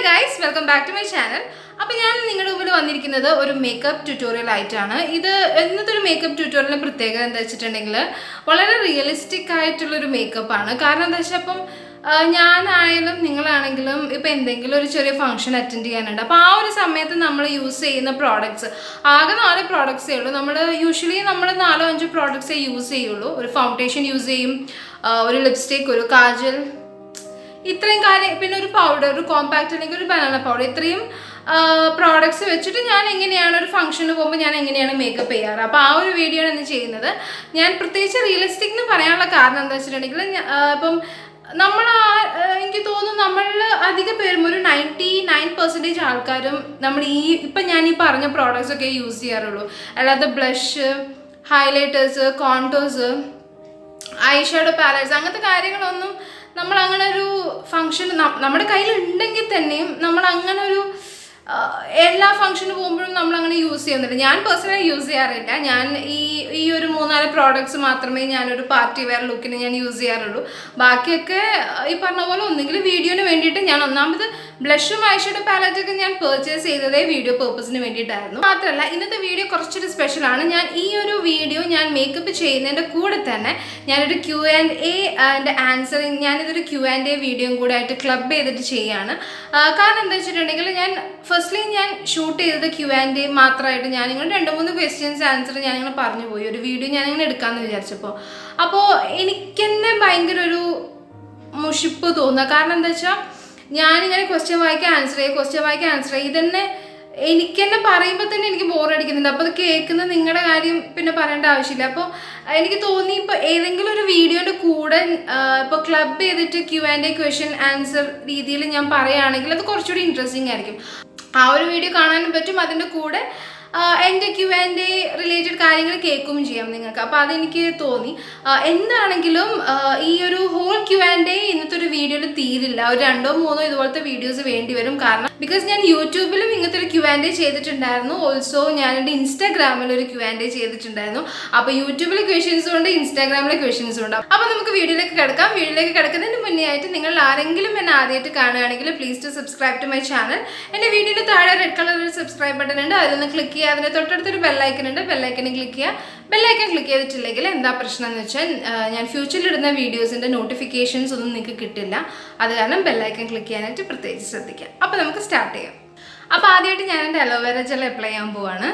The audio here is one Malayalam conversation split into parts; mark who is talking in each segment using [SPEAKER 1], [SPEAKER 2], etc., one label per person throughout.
[SPEAKER 1] guys, welcome back to my channel. അപ്പോൾ ഞാൻ നിങ്ങളുടെ മുമ്പിൽ വന്നിരിക്കുന്നത് ഒരു മേക്കപ്പ് ട്യൂട്ടോറിയൽ ആയിട്ടാണ്. ഇന്നത്തെ ഒരു മേക്കപ്പ് ട്യൂട്ടോറിയലിന്റെ പ്രത്യേകത എന്താ വെച്ചിട്ടുണ്ടെങ്കിൽ വളരെ റിയലിസ്റ്റിക് ആയിട്ടുള്ള ഒരു മേക്കപ്പ് ആണ്. കാരണം എന്താ വെച്ചാൽ അപ്പം ഞാനായാലും നിങ്ങളാണെങ്കിലും ഇപ്പം എന്തെങ്കിലും ഒരു ചെറിയ ഫംഗ്ഷൻ അറ്റൻഡ് ചെയ്യാനുണ്ട്. അപ്പോൾ ആ ഒരു സമയത്ത് നമ്മൾ യൂസ് ചെയ്യുന്ന പ്രോഡക്ട്സ് ആകെ 4 പ്രോഡക്ട്സേ ഉള്ളൂ. നമ്മൾ യൂഷ്വലി 4-5 പ്രോഡക്ട്സേ യൂസ് ചെയ്യുള്ളൂ. ഒരു ഫൗണ്ടേഷൻ യൂസ് ചെയ്യും, ഒരു ലിപ്സ്റ്റിക്, ഒരു കാജൽ, ഇത്രയും കാര്യം, പിന്നെ ഒരു പൗഡർ, ഒരു കോമ്പാക്റ്റ് അല്ലെങ്കിൽ ഒരു ബനാന പൗഡർ, ഇത്രയും പ്രോഡക്ട്സ് വെച്ചിട്ട് ഞാൻ എങ്ങനെയാണ് ഒരു ഫംഗ്ഷന് പോകുമ്പോൾ ഞാൻ എങ്ങനെയാണ് മേക്കപ്പ് ചെയ്യാറ്. അപ്പോൾ ആ ഒരു വീഡിയോ ആണ് ഇന്ന് ചെയ്യുന്നത്. ഞാൻ പ്രത്യേകിച്ച് റിയലിസ്റ്റിക് എന്ന് പറയാനുള്ള കാരണം എന്താ വെച്ചിട്ടുണ്ടെങ്കിൽ ഇപ്പം എനിക്ക് തോന്നുന്നു നമ്മളിൽ അധിക പേരും ഒരു 99% ആൾക്കാരും ഇപ്പം ഞാൻ ഈ പറഞ്ഞ പ്രോഡക്ട്സ് ഒക്കെ യൂസ് ചെയ്യാറുള്ളൂ. അല്ലാതെ blush, highlighters, contours, eye shadow palettes, അങ്ങനത്തെ കാര്യങ്ങളൊന്നും നമ്മൾ അങ്ങനെ ഒരു ഫംഗ്ഷൻ നമ്മുടെ കയ്യിൽ ഉണ്ടെങ്കിൽ തന്നെയും നമ്മൾ അങ്ങനെ ഒരു എല്ലാ ഫംഗ്ഷന് പോകുമ്പോഴും നമ്മൾ അങ്ങനെ യൂസ് ചെയ്യുന്നില്ല. ഞാൻ പേഴ്സണലി യൂസ് ചെയ്യാറില്ല. ഞാൻ ഈ ഒരു 3-4 പ്രോഡക്ട്സ് മാത്രമേ ഞാനൊരു പാർട്ടി വെയർ ലുക്കിന് ഞാൻ യൂസ് ചെയ്യാറുള്ളൂ. ബാക്കിയൊക്കെ ഈ പറഞ്ഞ പോലെ ഒന്നെങ്കിൽ വീഡിയോന് വേണ്ടിയിട്ട് ഞാൻ ഒന്നാമത് ബ്ലഷും ഐഷാഡോ പാലറ്റൊക്കെ ഞാൻ പർച്ചേസ് ചെയ്തതേ വീഡിയോ പേർപ്പസിന് വേണ്ടിയിട്ടായിരുന്നു. മാത്രമല്ല ഇന്നത്തെ വീഡിയോ കുറച്ചൊരു സ്പെഷ്യലാണ്. ഞാൻ ഈ ഒരു വീഡിയോ ഞാൻ മേക്കപ്പ് ചെയ്യുന്നതിൻ്റെ കൂടെ തന്നെ ഞാനൊരു Q&A ആൻഡ് ആൻസറിങ്, ഞാനിതൊരു Q&A വീഡിയോയും കൂടെ ആയിട്ട് ക്ലബ് ചെയ്തിട്ട് ചെയ്യുകയാണ്. കാരണം എന്താ വെച്ചിട്ടുണ്ടെങ്കിൽ ഫസ്റ്റ്ലി ഞാൻ ഷൂട്ട് ചെയ്തത് Q&A മാത്രമായിട്ട് ഞാനിങ്ങനെ 2-3 ക്വസ്റ്റ്യൻസ് ആൻസർ ഞാനിങ്ങനെ പറഞ്ഞു പോയി. ഒരു വീഡിയോ ഞാനിങ്ങനെ എടുക്കാമെന്ന് വിചാരിച്ചപ്പോൾ എനിക്ക് തന്നെ ഭയങ്കര ഒരു മുഷിപ്പ് തോന്നുക. കാരണം എന്താ വെച്ചാൽ ഞാനിങ്ങനെ ക്വസ്റ്റ്യൻ വായിക്കാൻ ആൻസർ ചെയ്യും ഇതന്നെ എനിക്ക് തന്നെ പറയുമ്പോൾ തന്നെ എനിക്ക് ബോറടിക്കുന്നുണ്ട്. അപ്പോൾ അത് കേൾക്കുന്ന നിങ്ങളുടെ കാര്യം പിന്നെ പറയേണ്ട ആവശ്യമില്ല. അപ്പോൾ എനിക്ക് തോന്നി ഇപ്പോൾ ഏതെങ്കിലും ഒരു വീഡിയോയുടെ കൂടെ ഇപ്പോൾ ക്ലബ് ചെയ്തിട്ട് Q&A ക്വസ്റ്റ്യൻ ആൻസർ രീതിയിൽ ഞാൻ പറയുകയാണെങ്കിൽ അത് കുറച്ചുകൂടി ഇൻട്രസ്റ്റിംഗ് ആയിരിക്കും. ആ ഒരു വീഡിയോ കാണാനും പറ്റും, അതിൻ്റെ കൂടെ എൻ്റെ Q&A റിലേറ്റഡ് കാര്യങ്ങൾ കേൾക്കുകയും ചെയ്യാം നിങ്ങൾക്ക്. അപ്പോൾ അതെനിക്ക് തോന്നി. എന്താണെങ്കിലും ഈ ഒരു ഹോൾ Q&A ഇന്നത്തെ ഒരു വീഡിയോയിൽ തീരില്ല. ഒരു 2-3 ഇതുപോലത്തെ വീഡിയോസ് വേണ്ടി വരും. കാരണം ബിക്കോസ് ഞാൻ യൂട്യൂബിലും ഇങ്ങനത്തെ ഒരു Q&A ചെയ്തിട്ടുണ്ടായിരുന്നു. ഓൾസോ ഞാൻ എൻ്റെ ഇൻസ്റ്റാഗ്രാമിൽ ഒരു Q&A ചെയ്തിട്ടുണ്ടായിരുന്നു. അപ്പോൾ യൂട്യൂബിലെ ക്വസ്റ്റ്യൻസും ഉണ്ട്, ഇൻസ്റ്റാഗ്രാമിലെ ക്വസ്റ്റ്യൻസും ഉണ്ട്. അപ്പോൾ നമുക്ക് വീഡിയോയിലേക്ക് കിടക്കാം. വീഡിയോയിലേക്ക് കിടക്കുന്നതിന് മുന്നേ ആയിട്ട് നിങ്ങൾ ആരെങ്കിലും എന്നെ ആദ്യമായിട്ട് കാണുകയാണെങ്കിൽ please to subscribe to my channel. എൻ്റെ വീഡിയോയുടെ താഴെ റെഡ് കളർ ഒരു സബ്സ്ക്രൈബ് ബട്ടൺ ഉണ്ട്, അതിലൊന്ന് ക്ലിക്ക് ചെയ്യുക. അതിന് തൊട്ടടുത്തൊരു ബെല്ലൈക്കൺ ഉണ്ട്, ബെല്ലൈക്കനെ ക്ലിക്ക് ചെയ്യുക. ബെല്ലൈക്കൻ ക്ലിക്ക് ചെയ്തിട്ടില്ലെങ്കിൽ എന്താ പ്രശ്നം എന്ന് വെച്ചാൽ ഞാൻ ഫ്യൂച്ചറിൽ ഇടുന്ന വീഡിയോസിൻ്റെ നോട്ടിഫിക്കേഷൻസ് ഒന്നും നിങ്ങൾക്ക് കിട്ടില്ല. അത് കാരണം ബെല്ലൈക്കൻ ക്ലിക്ക് ചെയ്യാനായിട്ട് പ്രത്യേകിച്ച് ശ്രദ്ധിക്കുക. അപ്പോൾ നമുക്ക് സ്റ്റാർട്ട് ചെയ്യാം. അപ്പോൾ ആദ്യമായിട്ട് ഞാൻ എൻ്റെ അലോവേര ജെൽ അപ്ലൈ ചെയ്യാൻ പോവാണ്.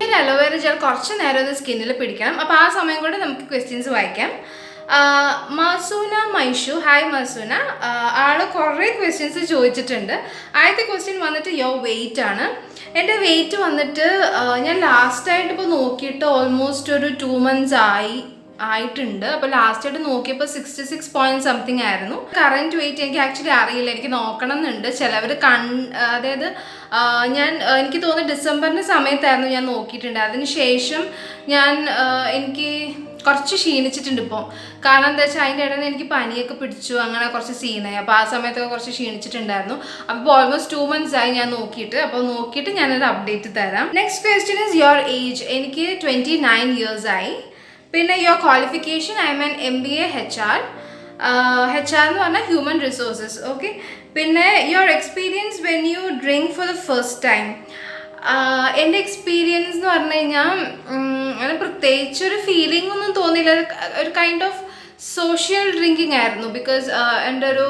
[SPEAKER 1] ഒരു അലോവേര ജെൽ കുറച്ച് നേരം ഒന്ന് സ്കിന്നിൽ പിടിക്കണം. അപ്പോൾ ആ സമയം കൊണ്ട് നമുക്ക് ക്വസ്റ്റ്യൻസ് വായിക്കാം. മസൂന മൈഷു, ഹായ് മസൂന. ആൾ കുറേ ക്വസ്റ്റ്യൻസ് ചോദിച്ചിട്ടുണ്ട്. ആദ്യത്തെ ക്വസ്റ്റ്യൻ വന്നിട്ട് യോ വെയിറ്റ് ആണ്. എൻ്റെ വെയിറ്റ് വന്നിട്ട് ഞാൻ ലാസ്റ്റായിട്ട് ഇപ്പോൾ നോക്കിയിട്ട് ഓൾമോസ്റ്റ് ഒരു 2 months ആയിട്ടുണ്ട്. അപ്പോൾ ലാസ്റ്റായിട്ട് നോക്കിയപ്പോൾ 66 point something ആയിരുന്നു. കറൻറ്റ് വെയിറ്റ് എനിക്ക് ആക്ച്വലി അറിയില്ല, എനിക്ക് നോക്കണം എന്നുണ്ട്. ചിലവർ അതായത് എനിക്ക് തോന്നുന്നു ഡിസംബറിൻ്റെ സമയത്തായിരുന്നു ഞാൻ നോക്കിയിട്ടുണ്ട്. അതിന് ശേഷം എനിക്ക് കുറച്ച് ക്ഷീണിച്ചിട്ടുണ്ട് ഇപ്പോൾ. കാരണം എന്താ വെച്ചാൽ അതിൻ്റെ ഇടയിൽ എനിക്ക് പനിയൊക്കെ പിടിച്ചു, അങ്ങനെ കുറച്ച് സീനായി. അപ്പോൾ ആ സമയത്തൊക്കെ കുറച്ച് ക്ഷീണിച്ചിട്ടുണ്ടായിരുന്നു. അപ്പോൾ ഓൾമോസ്റ്റ് 2 months ആയി ഞാൻ നോക്കിയിട്ട്. അപ്പോൾ നോക്കിയിട്ട് ഞാനൊരു അപ്ഡേറ്റ് തരാം. Next question is your age. എനിക്ക് 29 years ആയി. പിന്നെ your qualification, I M an MBA HR എന്ന് പറഞ്ഞാൽ ഹ്യൂമൻ റിസോഴ്സസ്. ഓക്കെ. പിന്നെ your experience when you drink for the first time. എൻ്റെ എക്സ്പീരിയൻസ് എന്ന് പറഞ്ഞു കഴിഞ്ഞാൽ അങ്ങനെ പ്രത്യേകിച്ചൊരു ഫീലിംഗ് ഒന്നും തോന്നിയില്ല. ഒരു കൈൻഡ് ഓഫ് സോഷ്യൽ ഡ്രിങ്കിങ് ആയിരുന്നു. ബിക്കോസ് എൻ്റെ ഒരു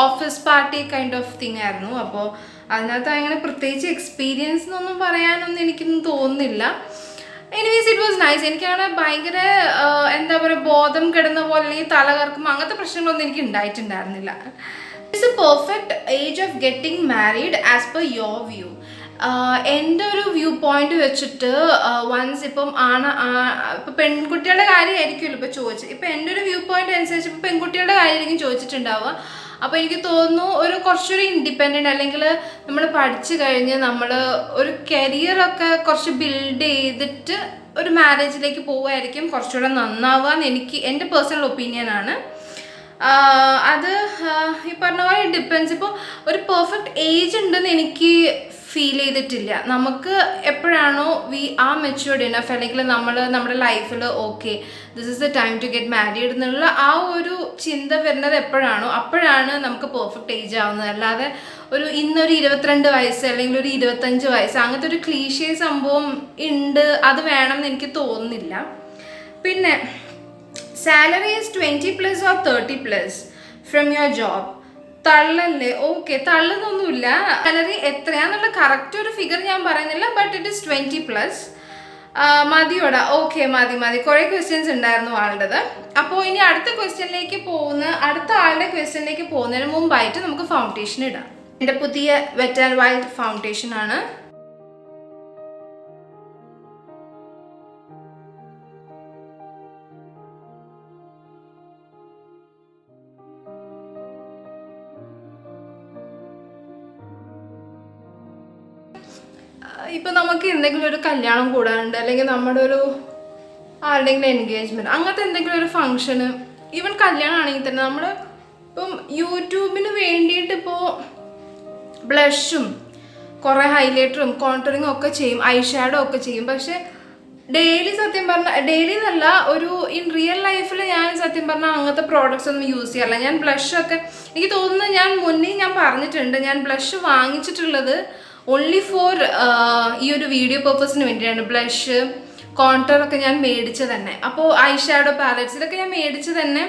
[SPEAKER 1] office party kind of thing ആയിരുന്നു. അപ്പോൾ അതിനകത്ത് അങ്ങനെ പ്രത്യേകിച്ച് എക്സ്പീരിയൻസ് എന്നൊന്നും പറയാനൊന്നും എനിക്കൊന്നും തോന്നുന്നില്ല. Anyways it was nice. എനിക്കങ്ങനെ ഭയങ്കര എന്താ പറയുക, ബോധം കിടന്ന പോലെ അല്ലെങ്കിൽ തല കറക്കും അങ്ങനത്തെ പ്രശ്നങ്ങളൊന്നും എനിക്ക് ഉണ്ടായിട്ടുണ്ടായിരുന്നില്ല. It's a perfect age of getting married as per your view. എൻ്റെ ഒരു വ്യൂ പോയിന്റ് വെച്ചിട്ട് വൺസ് ഇപ്പം ഇപ്പം പെൺകുട്ടികളുടെ കാര്യമായിരിക്കുമല്ലോ ഇപ്പോൾ ചോദിച്ചത്. ഇപ്പം എൻ്റെ ഒരു വ്യൂ പോയിന്റ് അനുസരിച്ച് ഇപ്പോൾ പെൺകുട്ടികളുടെ കാര്യമായിരിക്കും ചോദിച്ചിട്ടുണ്ടാവുക. അപ്പോൾ എനിക്ക് തോന്നുന്നു കുറച്ചൊരു ഇൻഡിപെൻഡൻ്റ്, അല്ലെങ്കിൽ നമ്മൾ പഠിച്ചു കഴിഞ്ഞ് നമ്മൾ ഒരു കരിയറൊക്കെ കുറച്ച് ബിൽഡ് ചെയ്തിട്ട് ഒരു മാരേജിലേക്ക് പോവുമായിരിക്കും കുറച്ചുകൂടെ നന്നാവുക എന്ന് എൻ്റെ പേഴ്സണൽ ഒപ്പീനിയനാണ്. അത് ഈ പറഞ്ഞ പോലെ ഡിപ്പെൻസ്. ഇപ്പോൾ ഒരു പെർഫെക്റ്റ് ഏജ് ഉണ്ടെന്ന് എനിക്ക് ഫീൽ ചെയ്തിട്ടില്ല. നമുക്ക് എപ്പോഴാണോ വി ആർ മെച്യൂർഡ് ഇനഫ്, അല്ലെങ്കിൽ നമ്മുടെ ലൈഫിൽ okay this is the time to get married എന്നുള്ള ആ ഒരു ചിന്ത വരുന്നത് എപ്പോഴാണോ അപ്പോഴാണ് നമുക്ക് പെർഫെക്റ്റ് ഏജ് ആവുന്നത്. അല്ലാതെ ഇന്നൊരു 22 വയസ്സ് അല്ലെങ്കിൽ ഒരു 25 വയസ്സ് അങ്ങനത്തെ ഒരു ക്ലീഷേ സംഭവം ഉണ്ട്, അത് വേണം എന്ന് എനിക്ക് തോന്നുന്നില്ല. പിന്നെ salary is 20+ or 30+ from your job. തള്ളല്ലേ? ഓക്കെ, തള്ളുന്നൊന്നുമില്ല. സാലറി എത്രയാന്നുള്ള കറക്റ്റ് ഒരു ഫിഗർ ഞാൻ പറയുന്നില്ല, ബട്ട് ഇറ്റ് ഇസ് 20+. മതിയോടാ? ഓക്കെ, മതി. കുറേ ക്വസ്റ്റ്യൻസ് ഉണ്ടായിരുന്നു ആളുടേത്. അപ്പോൾ ഇനി അടുത്ത ആളുടെ ക്വസ്റ്റ്യനിലേക്ക് പോകുന്നതിന് മുമ്പായിട്ട് നമുക്ക് ഫൗണ്ടേഷൻ ഇടാം. എൻ്റെ പുതിയ വെറ്റ് ആൻഡ് വൈൽഡ് ഫൗണ്ടേഷൻ ആണ്. ഇപ്പം നമുക്ക് എന്തെങ്കിലും ഒരു കല്യാണം കൂടാനുണ്ട്, അല്ലെങ്കിൽ നമ്മുടെ ആരുടെങ്കിലും എൻഗേജ്മെൻറ്റ്, അങ്ങനത്തെ എന്തെങ്കിലും ഒരു ഫങ്ഷന്, ഈവൻ കല്യാണം ആണെങ്കിൽ തന്നെ നമ്മൾ ഇപ്പം യൂട്യൂബിന് വേണ്ടിയിട്ട് ഇപ്പോൾ ബ്ലഷും കുറേ ഹൈലൈറ്ററും കോൺടറിങ്ങും ഒക്കെ ചെയ്യും, ഐ ഷാഡോ ഒക്കെ ചെയ്യും. പക്ഷേ സത്യം പറഞ്ഞാൽ ഡെയിലി എന്നല്ല, ഇൻ റിയൽ ലൈഫിൽ ഞാൻ സത്യം പറഞ്ഞാൽ അങ്ങനത്തെ പ്രോഡക്റ്റ്സ് ഒന്നും യൂസ് ചെയ്യാറില്ല. ഞാൻ ബ്ലഷൊക്കെ എനിക്ക് തോന്നുന്നത് മുന്നേ ഞാൻ പറഞ്ഞിട്ടുണ്ട്, ഞാൻ ബ്ലഷ് വാങ്ങിച്ചിട്ടുള്ളത് ഓൺലി ഫോർ ഈ ഒരു വീഡിയോ പർപ്പസിന് വേണ്ടിയാണ്. ബ്ലഷ് കോൺടറൊക്കെ ഞാൻ മേടിച്ച് തന്നെ, അപ്പോൾ ഐ ഷാഡോ പാലറ്റ്സ് ഇതൊക്കെ ഞാൻ മേടിച്ച് തന്നെ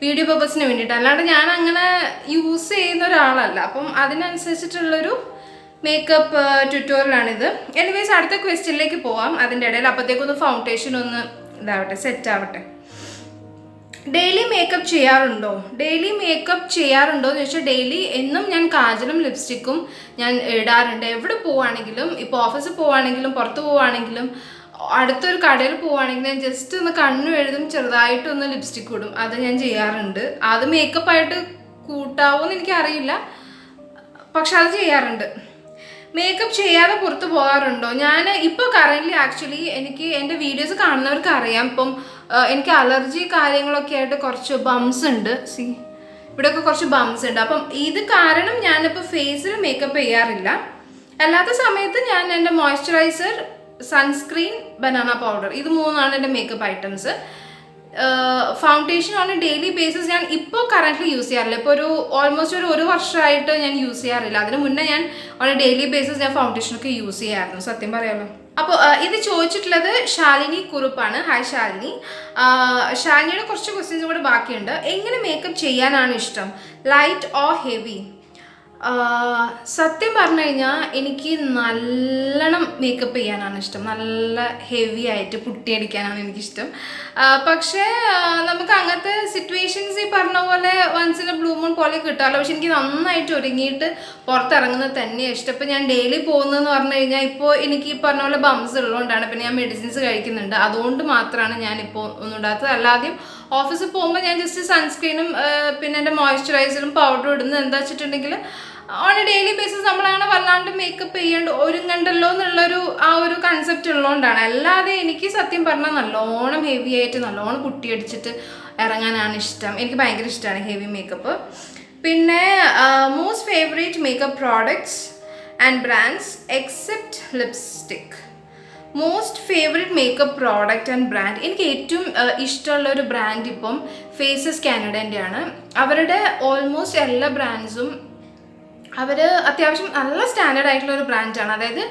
[SPEAKER 1] വീഡിയോ പർപ്പസിന് വേണ്ടിയിട്ട്, അല്ലാണ്ട് ഞാൻ അങ്ങനെ യൂസ് ചെയ്യുന്ന ഒരാളല്ല. അപ്പം അതിനനുസരിച്ചിട്ടുള്ളൊരു മേക്കപ്പ് ട്യൂട്ടോറിയലാണിത്. എനിവേസ് അടുത്ത ക്വസ്റ്റ്യനിലേക്ക് പോവാം. അതിൻ്റെ ഇടയിൽ അപ്പോഴത്തേക്കൊന്ന് ഫൗണ്ടേഷൻ ഒന്ന് സെറ്റ് ആവട്ടെ. ഡെയിലി മേക്കപ്പ് ചെയ്യാറുണ്ടോ എന്ന് ചോദിച്ചാൽ ഡെയിലി എന്നും ഞാൻ കാജലും ലിപ്സ്റ്റിക്കും ഞാൻ ഇടാറുണ്ട്. എവിടെ പോവുകയാണെങ്കിലും, ഇപ്പോൾ ഓഫീസിൽ പോവുകയാണെങ്കിലും പുറത്ത് പോവുകയാണെങ്കിലും അടുത്തൊരു കടയിൽ പോവുകയാണെങ്കിൽ ഞാൻ ജസ്റ്റ് ഒന്ന് കണ്ണു എഴുതും, ചെറുതായിട്ടൊന്ന് ലിപ്സ്റ്റിക്ക് ഇടും. അത് ഞാൻ ചെയ്യാറുണ്ട്. അത് മേക്കപ്പായിട്ട് കൂട്ടാവോന്ന് എനിക്കറിയില്ല, പക്ഷെ അത് ചെയ്യാറുണ്ട്. മേക്കപ്പ് ചെയ്യാതെ പുറത്ത് പോകാറുണ്ടോ? ഞാൻ ഇപ്പോൾ കറൻ്റ്ലി ആക്ച്വലി എനിക്ക് എൻ്റെ വീഡിയോസ് കാണുന്നവർക്ക് അറിയാം, ഇപ്പം എനിക്ക് അലർജി കാര്യങ്ങളൊക്കെ ആയിട്ട് കുറച്ച് ബംസ് ഉണ്ട്. ഇവിടെയൊക്കെ കുറച്ച് ബംസ് ഉണ്ട്. അപ്പം ഇത് കാരണം ഞാനിപ്പോൾ ഫേസിൽ മേക്കപ്പ് ചെയ്യാറില്ല. അല്ലാത്ത സമയത്ത് ഞാൻ എൻ്റെ മോയ്സ്ചറൈസർ, സൺസ്ക്രീൻ, ബനാന പൗഡർ, ഇത് 3 എൻ്റെ makeup items. Foundation on A daily basis ഞാൻ ഇപ്പോൾ കറൻ്റ്ലി യൂസ് ചെയ്യാറില്ല. ഇപ്പോൾ ഓൾമോസ്റ്റ് ഒരു വർഷമായിട്ട് ഞാൻ യൂസ് ചെയ്യാറില്ല. അതിന് മുന്നേ ഞാൻ ഓൺ എ ഡെയിലി ബേസിസ് ഞാൻ ഫൗണ്ടേഷനൊക്കെ യൂസ് ചെയ്യാറുണ്ട്, സത്യം പറയാമല്ലോ. അപ്പോൾ ഇത് ചോദിച്ചിട്ടുള്ളത് ശാലിനി കുറുപ്പാണ്. ഹായ് ശാലിനി. ശാലിനിയുടെ കുറച്ച് ക്വസ്റ്റ്യൻസും കൂടെ ബാക്കിയുണ്ട്. എങ്ങനെ മേക്കപ്പ് ചെയ്യാനാണ് ഇഷ്ടം, ലൈറ്റ് ഓർ ഹെവി? സത്യം പറഞ്ഞു കഴിഞ്ഞാൽ എനിക്ക് നല്ലോണം മേക്കപ്പ് ചെയ്യാനാണ് ഇഷ്ടം, നല്ല ഹെവി ആയിട്ട് പുട്ടിയടിക്കാനാണ് എനിക്കിഷ്ടം. പക്ഷേ നമുക്ക് അങ്ങനത്തെ സിറ്റുവേഷൻസ് ഈ പറഞ്ഞ പോലെ once in a blue moon പോലെ കിട്ടാമല്ലോ. പക്ഷെ എനിക്ക് നന്നായിട്ട് ഒരുങ്ങിയിട്ട് പുറത്തിറങ്ങുന്നത് തന്നെയാണ് ഇഷ്ടം. ഇപ്പോൾ ഞാൻ ഡെയിലി പോകുന്നതെന്ന് പറഞ്ഞു കഴിഞ്ഞാൽ ഇപ്പോൾ എനിക്ക് ഈ പറഞ്ഞ പോലെ ബംസ് ഉള്ളതുകൊണ്ടാണ്. പിന്നെ ഞാൻ മെഡിസിൻസ് കഴിക്കുന്നുണ്ട്, അതുകൊണ്ട് മാത്രമാണ് ഞാനിപ്പോൾ ഒന്നും ഇടാത്തത്. അല്ലാതെയും ഓഫീസിൽ പോകുമ്പോൾ ഞാൻ ജസ്റ്റ് സൺസ്ക്രീനും പിന്നെ എൻ്റെ മോയ്സ്ചറൈസറും പൗഡറും ഇടുന്നത് എന്താ വെച്ചിട്ടുണ്ടെങ്കിൽ ഓൺ എ ഡെയിലി ബേസിസ് നമ്മളങ്ങനെ വല്ലാണ്ട് മേക്കപ്പ് ഒരുങ്ങണ്ടല്ലോ എന്നുള്ളൊരു ആ ഒരു കൺസെപ്റ്റ് ഉള്ളതുകൊണ്ടാണ്. അല്ലാതെ എനിക്ക് സത്യം പറഞ്ഞാൽ നല്ലോണം ഹെവി ആയിട്ട് നല്ലോണം കുട്ടിയടിച്ചിട്ട് ഇറങ്ങാനാണ് ഇഷ്ടം. എനിക്ക് ഭയങ്കര ഇഷ്ടമാണ് ഹെവി മേക്കപ്പ്. പിന്നെ most favourite makeup products and brands except lipstick. Most favourite makeup product and brand, എനിക്ക് ഏറ്റവും ഇഷ്ടമുള്ള ഒരു ബ്രാൻഡ് ഇപ്പം ഫേസസ് കാനഡൻ്റെയാണ്. അവരുടെ ഓൾമോസ്റ്റ് എല്ലാ ബ്രാൻഡ്സും അവർ അത്യാവശ്യം നല്ല സ്റ്റാൻഡേർഡ് ആയിട്ടുള്ള ഒരു ബ്രാൻഡാണ്. അതായത്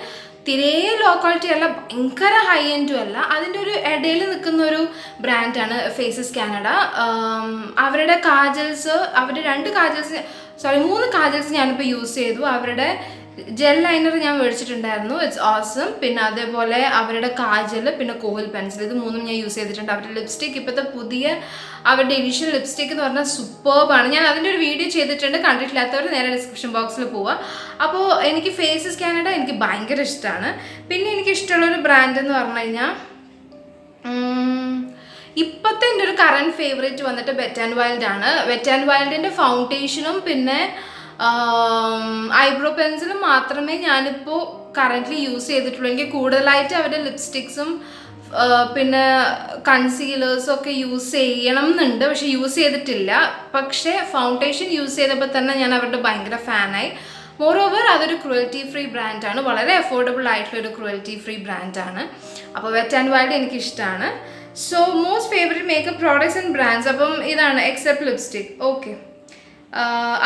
[SPEAKER 1] തീരെ ലോ ക്വാളിറ്റി അല്ല, ഭയങ്കര ഹൈ എൻഡും അല്ല, അതിൻ്റെ ഒരു ഇടയിൽ നിൽക്കുന്ന ഒരു ബ്രാൻഡാണ് ഫേസസ് കാനഡ. അവരുടെ കാജൽസ്, അവരുടെ 3 കാജൽസ് ഞാനിപ്പോൾ യൂസ് ചെയ്തു. അവരുടെ ജെൽ ലൈനർ ഞാൻ മേടിച്ചിട്ടുണ്ടായിരുന്നു, ഇറ്റ്സ് ഓസം. പിന്നെ അതേപോലെ അവരുടെ കാജൽ, പിന്നെ കോഹൽ പെൻസിൽ, ഇത് 3 ഞാൻ യൂസ് ചെയ്തിട്ടുണ്ട്. അവരുടെ ലിപ്സ്റ്റിക്, ഇപ്പോഴത്തെ പുതിയ അവരുടെ എഡിഷൻ ലിപ്സ്റ്റിക് എന്ന് പറഞ്ഞാൽ സൂപ്പർബാണ്. ഞാൻ അതിൻ്റെ ഒരു വീഡിയോ ചെയ്തിട്ടുണ്ട്, കണ്ടിട്ടില്ലാത്തവർ നേരെ ഡിസ്ക്രിപ്ഷൻ ബോക്സിൽ പോവുക. അപ്പോൾ എനിക്ക് ഫേസസ് കാനഡ എനിക്ക് ഭയങ്കര ഇഷ്ടമാണ്. പിന്നെ എനിക്ക് ഇഷ്ടമുള്ളൊരു ബ്രാൻഡ് എന്ന് പറഞ്ഞു കഴിഞ്ഞാൽ ഇപ്പോഴത്തെ എൻ്റെ ഒരു കറൻറ്റ് ഫേവറേറ്റ് വന്നിട്ട് വെറ്റ് ആൻഡ് വൈൽഡ് ആണ്. വെറ്റ് ആൻഡ് വൈൽഡിൻ്റെ ഫൗണ്ടേഷനും പിന്നെ ഐബ്രോ പെൻസിലും മാത്രമേ ഞാനിപ്പോൾ കറൻ്റ്ലി യൂസ് ചെയ്തിട്ടുള്ളൂ. എനിക്ക് കൂടുതലായിട്ട് അവരുടെ ലിപ്സ്റ്റിക്സും പിന്നെ കൺസീലേഴ്സും ഒക്കെ യൂസ് ചെയ്യണം എന്നുണ്ട്, പക്ഷെ യൂസ് ചെയ്തിട്ടില്ല. പക്ഷേ ഫൗണ്ടേഷൻ യൂസ് ചെയ്തപ്പോൾ തന്നെ ഞാൻ അവരുടെ ഭയങ്കര ഫാനായി. മോറോവർ അതൊരു ക്രുവൽറ്റി ഫ്രീ ബ്രാൻഡാണ്, വളരെ അഫോർഡബിൾ ആയിട്ടുള്ളൊരു ക്രുവൽറ്റി ഫ്രീ ബ്രാൻഡാണ്. അപ്പോൾ വെറ്റ് ആൻഡ് വൈൽഡ് എനിക്കിഷ്ടമാണ്. So most favourite makeup products and brands അപ്പം ഇതാണ് എക്സെപ്റ്റ് ലിപ്സ്റ്റിക്. ഓക്കെ,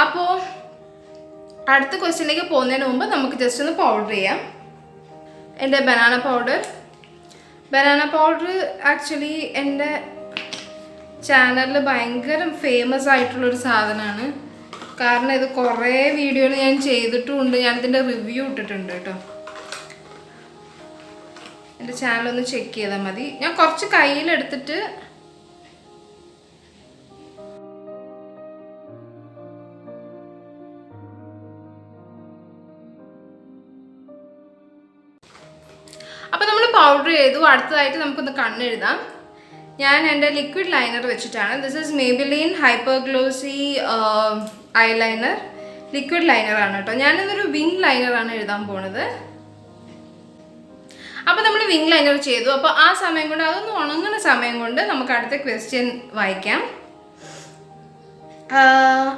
[SPEAKER 1] അപ്പോൾ അടുത്ത ക്വസ്റ്റ്യനിലേക്ക് പോകുന്നതിന് മുമ്പ് നമുക്ക് ജസ്റ്റ് ഒന്ന് പൗഡർ ചെയ്യാം. എൻ്റെ ബനാന പൗഡർ ആക്ച്വലി എൻ്റെ ചാനലിൽ ഭയങ്കര ഫേമസ് ആയിട്ടുള്ളൊരു സാധനമാണ്. കാരണം ഇത് കുറേ വീഡിയോയിൽ ഞാൻ ചെയ്തിട്ടുമുണ്ട്, ഞാനിതിൻ്റെ റിവ്യൂ ഇട്ടിട്ടുണ്ട് കേട്ടോ. എൻ്റെ ചാനലൊന്ന് ചെക്ക് ചെയ്താൽ മതി. ഞാൻ കുറച്ച് കയ്യിലെടുത്തിട്ട് അപ്പോൾ നമ്മൾ പൗഡർ ചെയ്തു. അടുത്തതായിട്ട് നമുക്കൊന്ന് കണ്ണെഴുതാം. ഞാൻ എൻ്റെ ലിക്വിഡ് ലൈനർ വെച്ചിട്ടാണ്. This is Maybelline hyper glossy eyeliner, liquid ലൈനറാണ് കേട്ടോ. ഞാനിതൊരു വിങ് ലൈനറാണ് എഴുതാൻ പോണത്. അപ്പോൾ നമ്മൾ വിങ് ലൈനർ ചെയ്തു. അപ്പോൾ ആ സമയം കൊണ്ട്, അതൊന്ന് ഉണങ്ങുന്ന സമയം കൊണ്ട് നമുക്ക് അടുത്ത ക്വസ്റ്റ്യൻ വായിക്കാം.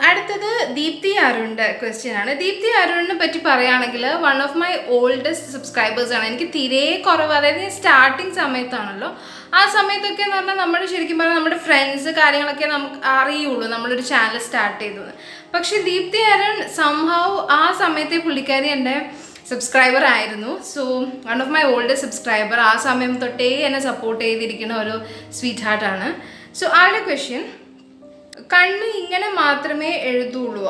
[SPEAKER 1] അടുത്തത് ദീപ്തി അരുണിൻ്റെ ക്വസ്റ്റ്യൻ ആണ്. ദീപ്തി അരുണിനെ പറ്റി പറയുകയാണെങ്കിൽ one of my oldest subscribers ആണ്. എനിക്ക് തീരെ കുറവ്, അതായത് സ്റ്റാർട്ടിങ് സമയത്താണല്ലോ, ആ സമയത്തൊക്കെ എന്ന് പറഞ്ഞാൽ നമ്മുടെ ശരിക്കും പറഞ്ഞാൽ നമ്മുടെ ഫ്രണ്ട്സ് കാര്യങ്ങളൊക്കെ നമുക്ക് അറിയുള്ളൂ നമ്മളൊരു ചാനൽ സ്റ്റാർട്ട് ചെയ്തത്. പക്ഷേ ദീപ്തി അരുൺ സംഹവ് ആ സമയത്തെ പുള്ളിക്കാരി എൻ്റെ സബ്സ്ക്രൈബർ ആയിരുന്നു. So one of my oldest subscriber, ആ സമയം തൊട്ടേ എന്നെ സപ്പോർട്ട് ചെയ്തിരിക്കുന്ന ഒരു സ്വീറ്റ് ഹാർട്ടാണ്. സോ ആളുടെ ക്വസ്റ്റ്യൻ, കണ്ണ് ഇങ്ങനെ മാത്രമേ എഴുതുള്ളൂ,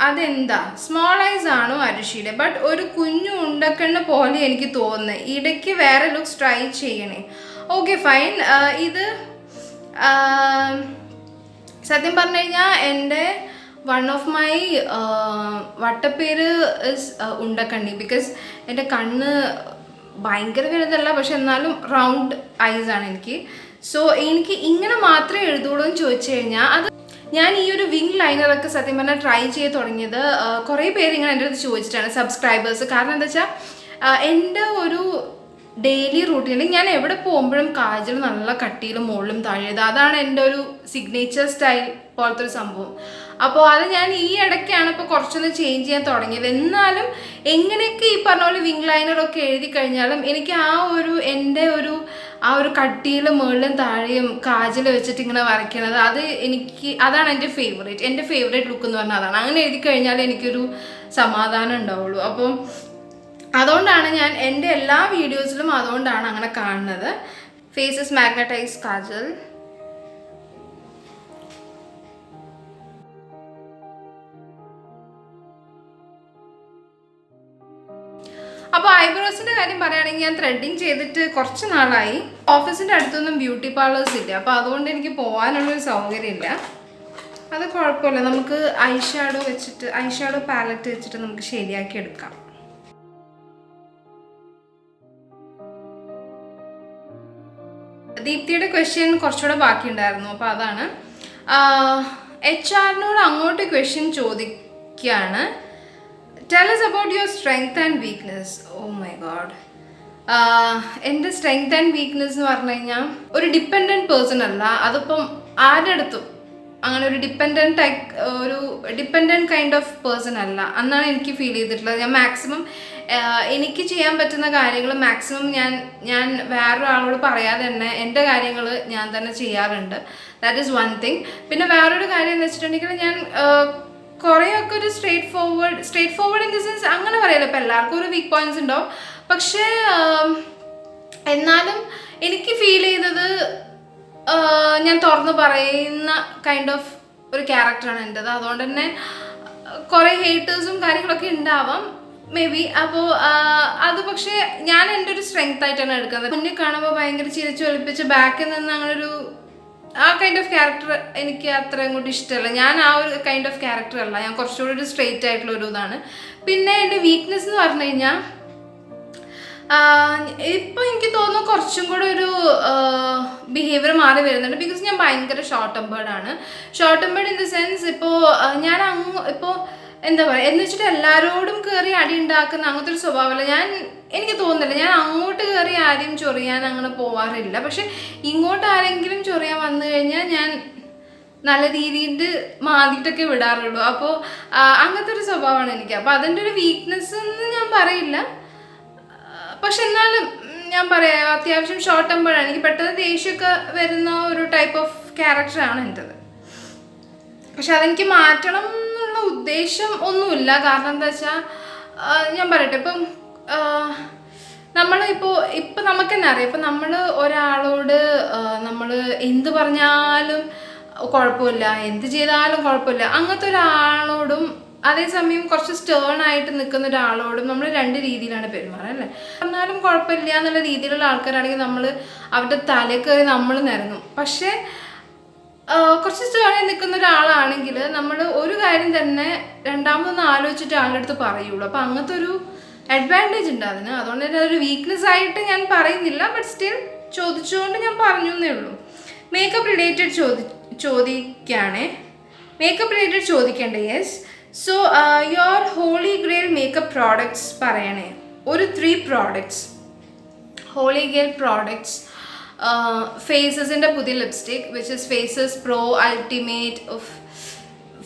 [SPEAKER 1] അതെന്താ സ്മോൾ ഐസ് ആണോ അരുഷിയുടെ? ബട്ട് ഒരു കുഞ്ഞു ഉണ്ടക്കണ്ണ് പോലെ എനിക്ക് തോന്നുന്നത്, ഇടയ്ക്ക് വേറെ ലുക്സ് ട്രൈ ചെയ്യണേ. Okay fine. ഇത് സത്യം പറഞ്ഞു കഴിഞ്ഞാൽ എൻ്റെ വൺ ഓഫ് മൈ വട്ടപ്പേര് ഇസ് ഉണ്ടക്കണ്ണി. ബിക്കോസ് എൻ്റെ കണ്ണ് ഭയങ്കര വലുതല്ല, പക്ഷെ എന്നാലും റൗണ്ട് ഐസാണ് എനിക്ക്. സോ എനിക്ക് ഇങ്ങനെ മാത്രമേ എഴുതുള്ളൂ എന്ന് ചോദിച്ചു കഴിഞ്ഞാൽ, അത് ഞാൻ ഈ ഒരു വിങ് ലൈനറൊക്കെ സത്യം പറഞ്ഞാൽ ട്രൈ ചെയ്ത് തുടങ്ങിയത് കുറേ പേര് ഇങ്ങനെ എൻ്റെ അടുത്ത് ചോദിച്ചിട്ടാണ്, സബ്സ്ക്രൈബേഴ്സ്. കാരണം എന്താ വെച്ചാൽ എൻ്റെ ഒരു ഡെയിലി റൂട്ടീനിൽ ഞാൻ എവിടെ പോകുമ്പോഴും കാജൽ നല്ല കട്ടിയിലും മുകളിലും താഴെയത്, അതാണ് എൻ്റെ ഒരു സിഗ്നേച്ചർ സ്റ്റൈൽ പോലത്തെ ഒരു സംഭവം. അപ്പോൾ അത് ഞാൻ ഈ ഇടയ്ക്കാണ് ഇപ്പോൾ കുറച്ചൊന്ന് ചേഞ്ച് ചെയ്യാൻ തുടങ്ങിയത്. എന്നാലും എങ്ങനെയൊക്കെ ഈ പറഞ്ഞ പോലെ വിങ് ലൈനറൊക്കെ എഴുതി കഴിഞ്ഞാലും എനിക്ക് എൻ്റെ ഒരു കട്ടിയിലും മുകളിലും താഴെയും കാജൽ വെച്ചിട്ട് ഇങ്ങനെ വരയ്ക്കണത്, അതാണ് എൻ്റെ ഫേവറേറ്റ് ലുക്ക് എന്ന് പറഞ്ഞാൽ അതാണ്. അങ്ങനെ എഴുതി കഴിഞ്ഞാൽ എനിക്കൊരു സമാധാനം ഉണ്ടാവുള്ളൂ. അപ്പം അതുകൊണ്ടാണ് ഞാൻ എൻ്റെ എല്ലാ വീഡിയോസിലും അതുകൊണ്ടാണ് അങ്ങനെ കാണുന്നത്. Faces magnetize kajal. അപ്പോൾ ഐബ്രോസിൻ്റെ കാര്യം പറയുകയാണെങ്കിൽ ഞാൻ ത്രെഡിങ് ചെയ്തിട്ട് കുറച്ച് നാളായി. ഓഫീസിൻ്റെ അടുത്തൊന്നും ബ്യൂട്ടി പാർലേഴ്സ് ഇല്ല, അപ്പോൾ അതുകൊണ്ട് എനിക്ക് പോകാനുള്ളൊരു സൗകര്യമില്ല. അത് കുഴപ്പമില്ല, നമുക്ക് ഐഷാഡോ പാലറ്റ് വെച്ചിട്ട് നമുക്ക് ശരിയാക്കി എടുക്കാം. ദീപ്തിയുടെ ക്വസ്റ്റ്യൻ കുറച്ചുകൂടെ ബാക്കിയുണ്ടായിരുന്നു. അപ്പോൾ അതാണ് HR അങ്ങോട്ട് ക്വസ്റ്റ്യൻ ചോദിക്കുകയാണ്. Tell us about your strength and weakness. Oh my god. എൻ്റെ സ്ട്രെങ്ത് ആൻഡ് വീക്ക്നെസ് എന്ന് പറഞ്ഞു കഴിഞ്ഞാൽ ഒരു ഡിപ്പെൻഡൻറ്റ് പേഴ്സൺ അല്ല. അതിപ്പം ആരുടെ അടുത്തും അങ്ങനെ ഒരു ഡിപ്പെൻഡൻറ്റ് കൈൻഡ് ഓഫ് പേഴ്സൺ അല്ല എന്നാണ് എനിക്ക് ഫീൽ ചെയ്തിട്ടുള്ളത്. ഞാൻ മാക്സിമം എനിക്ക് ചെയ്യാൻ പറ്റുന്ന കാര്യങ്ങൾ മാക്സിമം ഞാൻ വേറൊരാളോട് പറയാതെ തന്നെ എൻ്റെ കാര്യങ്ങൾ ഞാൻ തന്നെ ചെയ്യാറുണ്ട്. That is one thing. പിന്നെ വേറൊരു കാര്യം എന്ന് വെച്ചിട്ടുണ്ടെങ്കിൽ ഞാൻ കുറേയൊക്കെ ഒരു straight forward in the sense അങ്ങനെ പറയാലോ. ഇപ്പോൾ എല്ലാവർക്കും ഒരു വീക്ക് പോയിന്റ്സ് ഉണ്ടാവും. പക്ഷേ എന്നാലും എനിക്ക് ഫീൽ ചെയ്തത് ഞാൻ തുറന്ന് പറയുന്ന കൈൻഡ് ഓഫ് ഒരു ക്യാരക്ടറാണ് എൻ്റെത്. അതുകൊണ്ട് തന്നെ കുറേ ഹേറ്റേഴ്സും കാര്യങ്ങളൊക്കെ ഉണ്ടാവാം മേ ബി. അപ്പോൾ അത് പക്ഷേ ഞാൻ എൻ്റെ ഒരു സ്ട്രെങ്ത് ആയിട്ടാണ് എടുക്കുന്നത്. മുന്നിൽ കാണുമ്പോൾ ഭയങ്കര ചിരിച്ച് ഒലിപ്പിച്ച് ബാക്കിൽ നിന്ന് അങ്ങനൊരു ആ കൈൻഡ് ഓഫ് ക്യാരക്ടർ എനിക്ക് അത്ര അങ്ങോട്ട് ഇഷ്ടമല്ല. ഞാൻ ആ ഒരു കൈൻഡ് ഓഫ് ക്യാരക്ടർ അല്ല. ഞാൻ കുറച്ചുകൂടി ഒരു സ്ട്രെയിറ്റ് ആയിട്ടുള്ള ഒരു ഇതാണ്. പിന്നെ എൻ്റെ വീക്ക്നെസ് എന്ന് പറഞ്ഞു കഴിഞ്ഞാൽ ഇപ്പോൾ എനിക്ക് തോന്നുന്നു കുറച്ചും കൂടെ ഒരു ബിഹേവിയർ മാറി വരുന്നുണ്ട്. ബിക്കോസ് ഞാൻ ഭയങ്കര ഷോർട്ട് ടെമ്പേർഡാണ്. Short tempered in the sense ഇപ്പോൾ ഇപ്പോൾ എന്താ പറയുക എന്ന് വെച്ചിട്ട് എല്ലാവരോടും കയറി അടി ഉണ്ടാക്കുന്ന അങ്ങനത്തെ ഒരു സ്വഭാവമല്ല. എനിക്ക് തോന്നുന്നില്ല ഞാൻ അങ്ങോട്ട് കയറി ആരെയും ചൊറിയാൻ അങ്ങനെ പോവാറില്ല. പക്ഷെ ഇങ്ങോട്ട് ആരെങ്കിലും ചൊറിയാൻ വന്നു കഴിഞ്ഞാൽ ഞാൻ നല്ല രീതിയിൽ മാതിയിട്ടൊക്കെ വിടാറുള്ളൂ. അപ്പോൾ അങ്ങനത്തെ ഒരു സ്വഭാവമാണ് എനിക്ക്. അപ്പോൾ അതിൻ്റെ ഒരു വീക്ക്നെസ് എന്ന് ഞാൻ പറയില്ല, പക്ഷെ എന്നാലും ഞാൻ പറയാം അത്യാവശ്യം ഷോർട്ട് ടെമ്പറാണ്. എനിക്ക് പെട്ടെന്ന് ദേഷ്യമൊക്കെ വരുന്ന ഒരു ടൈപ്പ് ഓഫ് ക്യാരക്ടറാണ് എൻ്റെത്. പക്ഷെ അതെനിക്ക് മാറ്റണം എന്നുള്ള ഉദ്ദേശം ഒന്നുമില്ല. കാരണം എന്താ വെച്ചാൽ ഞാൻ പറയട്ടെ, ഇപ്പം ഇപ്പം നമുക്ക് തന്നെ അറിയാം, ഇപ്പം നമ്മൾ ഒരാളോട് നമ്മൾ എന്ത് പറഞ്ഞാലും കുഴപ്പമില്ല, എന്ത് ചെയ്താലും കുഴപ്പമില്ല, അങ്ങനത്തെ ഒരാളോടും അതേസമയം കുറച്ച് സ്റ്റേൺ ആയിട്ട് നിൽക്കുന്ന ഒരാളോടും നമ്മൾ രണ്ട് രീതിയിലാണ് പെരുമാറുക അല്ലേ. പറഞ്ഞാലും കുഴപ്പമില്ല എന്നുള്ള രീതിയിലുള്ള ആൾക്കാരാണെങ്കിൽ നമ്മൾ അവരുടെ തലയിൽ കയറി നമ്മൾ നിരങ്ങും. പക്ഷേ കുറച്ച് സ്റ്റേണായി നിൽക്കുന്ന ഒരാളാണെങ്കിൽ നമ്മൾ ഒരു കാര്യം തന്നെ രണ്ടാമതൊന്ന് ആലോചിച്ചിട്ട് ആളുടെ അടുത്ത് പറയുള്ളൂ. അപ്പോൾ അങ്ങനത്തെ ഒരു അഡ്വാൻറ്റേജ് ഉണ്ട് അതിന്. അതുകൊണ്ട് തന്നെ അതൊരു വീക്ക്നെസ് ആയിട്ട് ഞാൻ പറയുന്നില്ല, ബട്ട് സ്റ്റിൽ ചോദിച്ചുകൊണ്ട് ഞാൻ പറഞ്ഞു എന്നേ ഉള്ളൂ. മേക്കപ്പ് റിലേറ്റഡ് ചോദിക്കുകയാണേ, മേക്കപ്പ് റിലേറ്റഡ് ചോദിക്കേണ്ടേ. Yes. So your holy grail makeup products പറയണേ. ഒരു 3 പ്രോഡക്ട്സ്, ഹോളി ഗ്രേൽ പ്രോഡക്ട്സ്. ഫേസസിൻ്റെ പുതിയ lipstick which is Faces pro ultimate of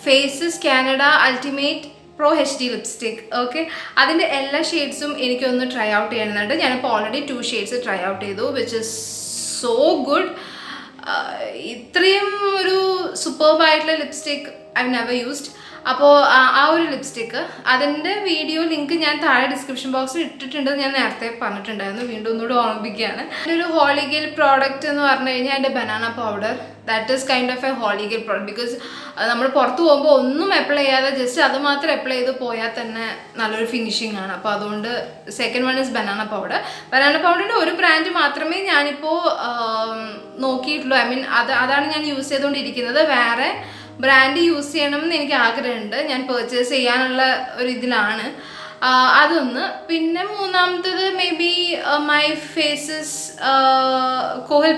[SPEAKER 1] Faces Canada ultimate pro HD lipstick. Okay, അതിൻ്റെ എല്ലാ ഷെയ്ഡ്സും എനിക്കൊന്ന് ട്രൈ ഔട്ട് ചെയ്യണമെന്നുണ്ട്. ഞാനിപ്പോൾ ഓൾറെഡി 2 ഷെയ്ഡ്സ് ട്രൈ ഔട്ട് ചെയ്തു, വിച്ച് ഇസ് സോ ഗുഡ്. ഇത്രയും ഒരു സൂപ്പർബായിട്ടുള്ള ലിപ്സ്റ്റിക് ഐ നെവർ യൂസ്ഡ്. അപ്പോൾ ആ ഒരു ലിപ്സ്റ്റിക്ക് അതിൻ്റെ വീഡിയോ ലിങ്ക് ഞാൻ താഴെ ഡിസ്ക്രിപ്ഷൻ ബോക്സിൽ ഇട്ടിട്ടുണ്ട്. ഞാൻ നേരത്തെ പറഞ്ഞിട്ടുണ്ടായിരുന്നു, വീണ്ടും ഒന്നുകൂടി ഓർമ്മിപ്പിക്കുകയാണ്. എൻ്റെ ഒരു ഹോളിഗെയിൽ പ്രോഡക്റ്റ് എന്ന് പറഞ്ഞു കഴിഞ്ഞാൽ എൻ്റെ banana powder. That is kind of a holy grail product. Because നമ്മൾ പുറത്ത് പോകുമ്പോൾ ഒന്നും അപ്ലൈ ചെയ്യാതെ ജസ്റ്റ് അത് മാത്രം അപ്ലൈ ചെയ്ത് പോയാൽ തന്നെ നല്ലൊരു ഫിനിഷിംഗ് ആണ്. അപ്പോൾ അതുകൊണ്ട് second one is banana powder. Banana പൗഡറിൻ്റെ ഒരു ബ്രാൻഡ് മാത്രമേ ഞാനിപ്പോൾ നോക്കിയിട്ടുള്ളൂ. ഐ മീൻ അതാണ് ഞാൻ യൂസ് ചെയ്തുകൊണ്ടിരിക്കുന്നത്. വേറെ ബ്രാൻഡ് യൂസ് ചെയ്യണം എന്ന് എനിക്ക് ആഗ്രഹമുണ്ട്. ഞാൻ പെർച്ചേസ് ചെയ്യാനുള്ള ഒരു ഇതിലാണ്. അതൊന്ന്. പിന്നെ മൂന്നാമത്തത് maybe my Faces kohl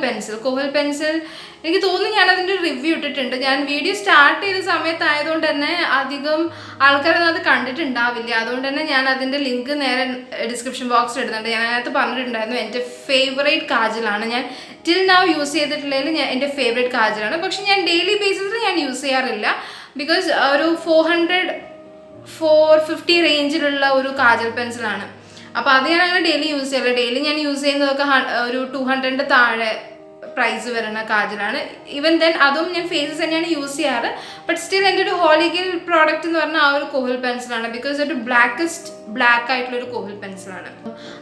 [SPEAKER 1] pencil. എനിക്ക് തോന്നുന്നു ഞാൻ അതിൻ്റെ റിവ്യൂ ഇട്ടിട്ടുണ്ട്. ഞാൻ വീഡിയോ സ്റ്റാർട്ട് ചെയ്ത സമയത്തായതുകൊണ്ട് തന്നെ അധികം ആൾക്കാരൊന്നും അത് കണ്ടിട്ടുണ്ടാവില്ല. അതുകൊണ്ട് തന്നെ ഞാൻ അതിൻ്റെ ലിങ്ക് നേരെ ഡിസ്ക്രിപ്ഷൻ ബോക്സിൽ ഇടുന്നുണ്ട്. ഞാൻ അതിനകത്ത് പറഞ്ഞിട്ടുണ്ടായിരുന്നു എൻ്റെ ഫേവറേറ്റ് കാജലാണ്. ഞാൻ ടിൽ നൗ യൂസ് ചെയ്തിട്ടുള്ളതിൽ എൻ്റെ ഫേവറേറ്റ് കാജലാണ്. പക്ഷെ ഞാൻ ഡെയിലി ബേസിസിൽ ഞാൻ യൂസ് ചെയ്യാറില്ല. ബിക്കോസ് ഒരു 450 റേഞ്ചിലുള്ള ഒരു കാജൽ പെൻസിലാണ്. അപ്പോൾ അത് ഞാൻ അങ്ങനെ ഡെയിലി യൂസ് ചെയ്യില്ല. ഡെയിലി ഞാൻ യൂസ് ചെയ്യുന്നതൊക്കെ ഒരു 200 താഴെ പ്രൈസ് വരുന്ന കാജലാണ്. ഈവൻ ദെൻ അതും ഞാൻ ഫേസസ് തന്നെയാണ് യൂസ് ചെയ്യാറ്. ബട്ട് സ്റ്റിൽ എൻ്റെ ഒരു ഹോളിഗെയിൽ പ്രോഡക്റ്റ് എന്ന് പറഞ്ഞാൽ ആ ഒരു കോഹൽ പെൻസിലാണ്. ബിക്കോസ് ഒരു ബ്ലാക്ക് ആയിട്ടുള്ളൊരു കോഹൽ പെൻസിലാണ്.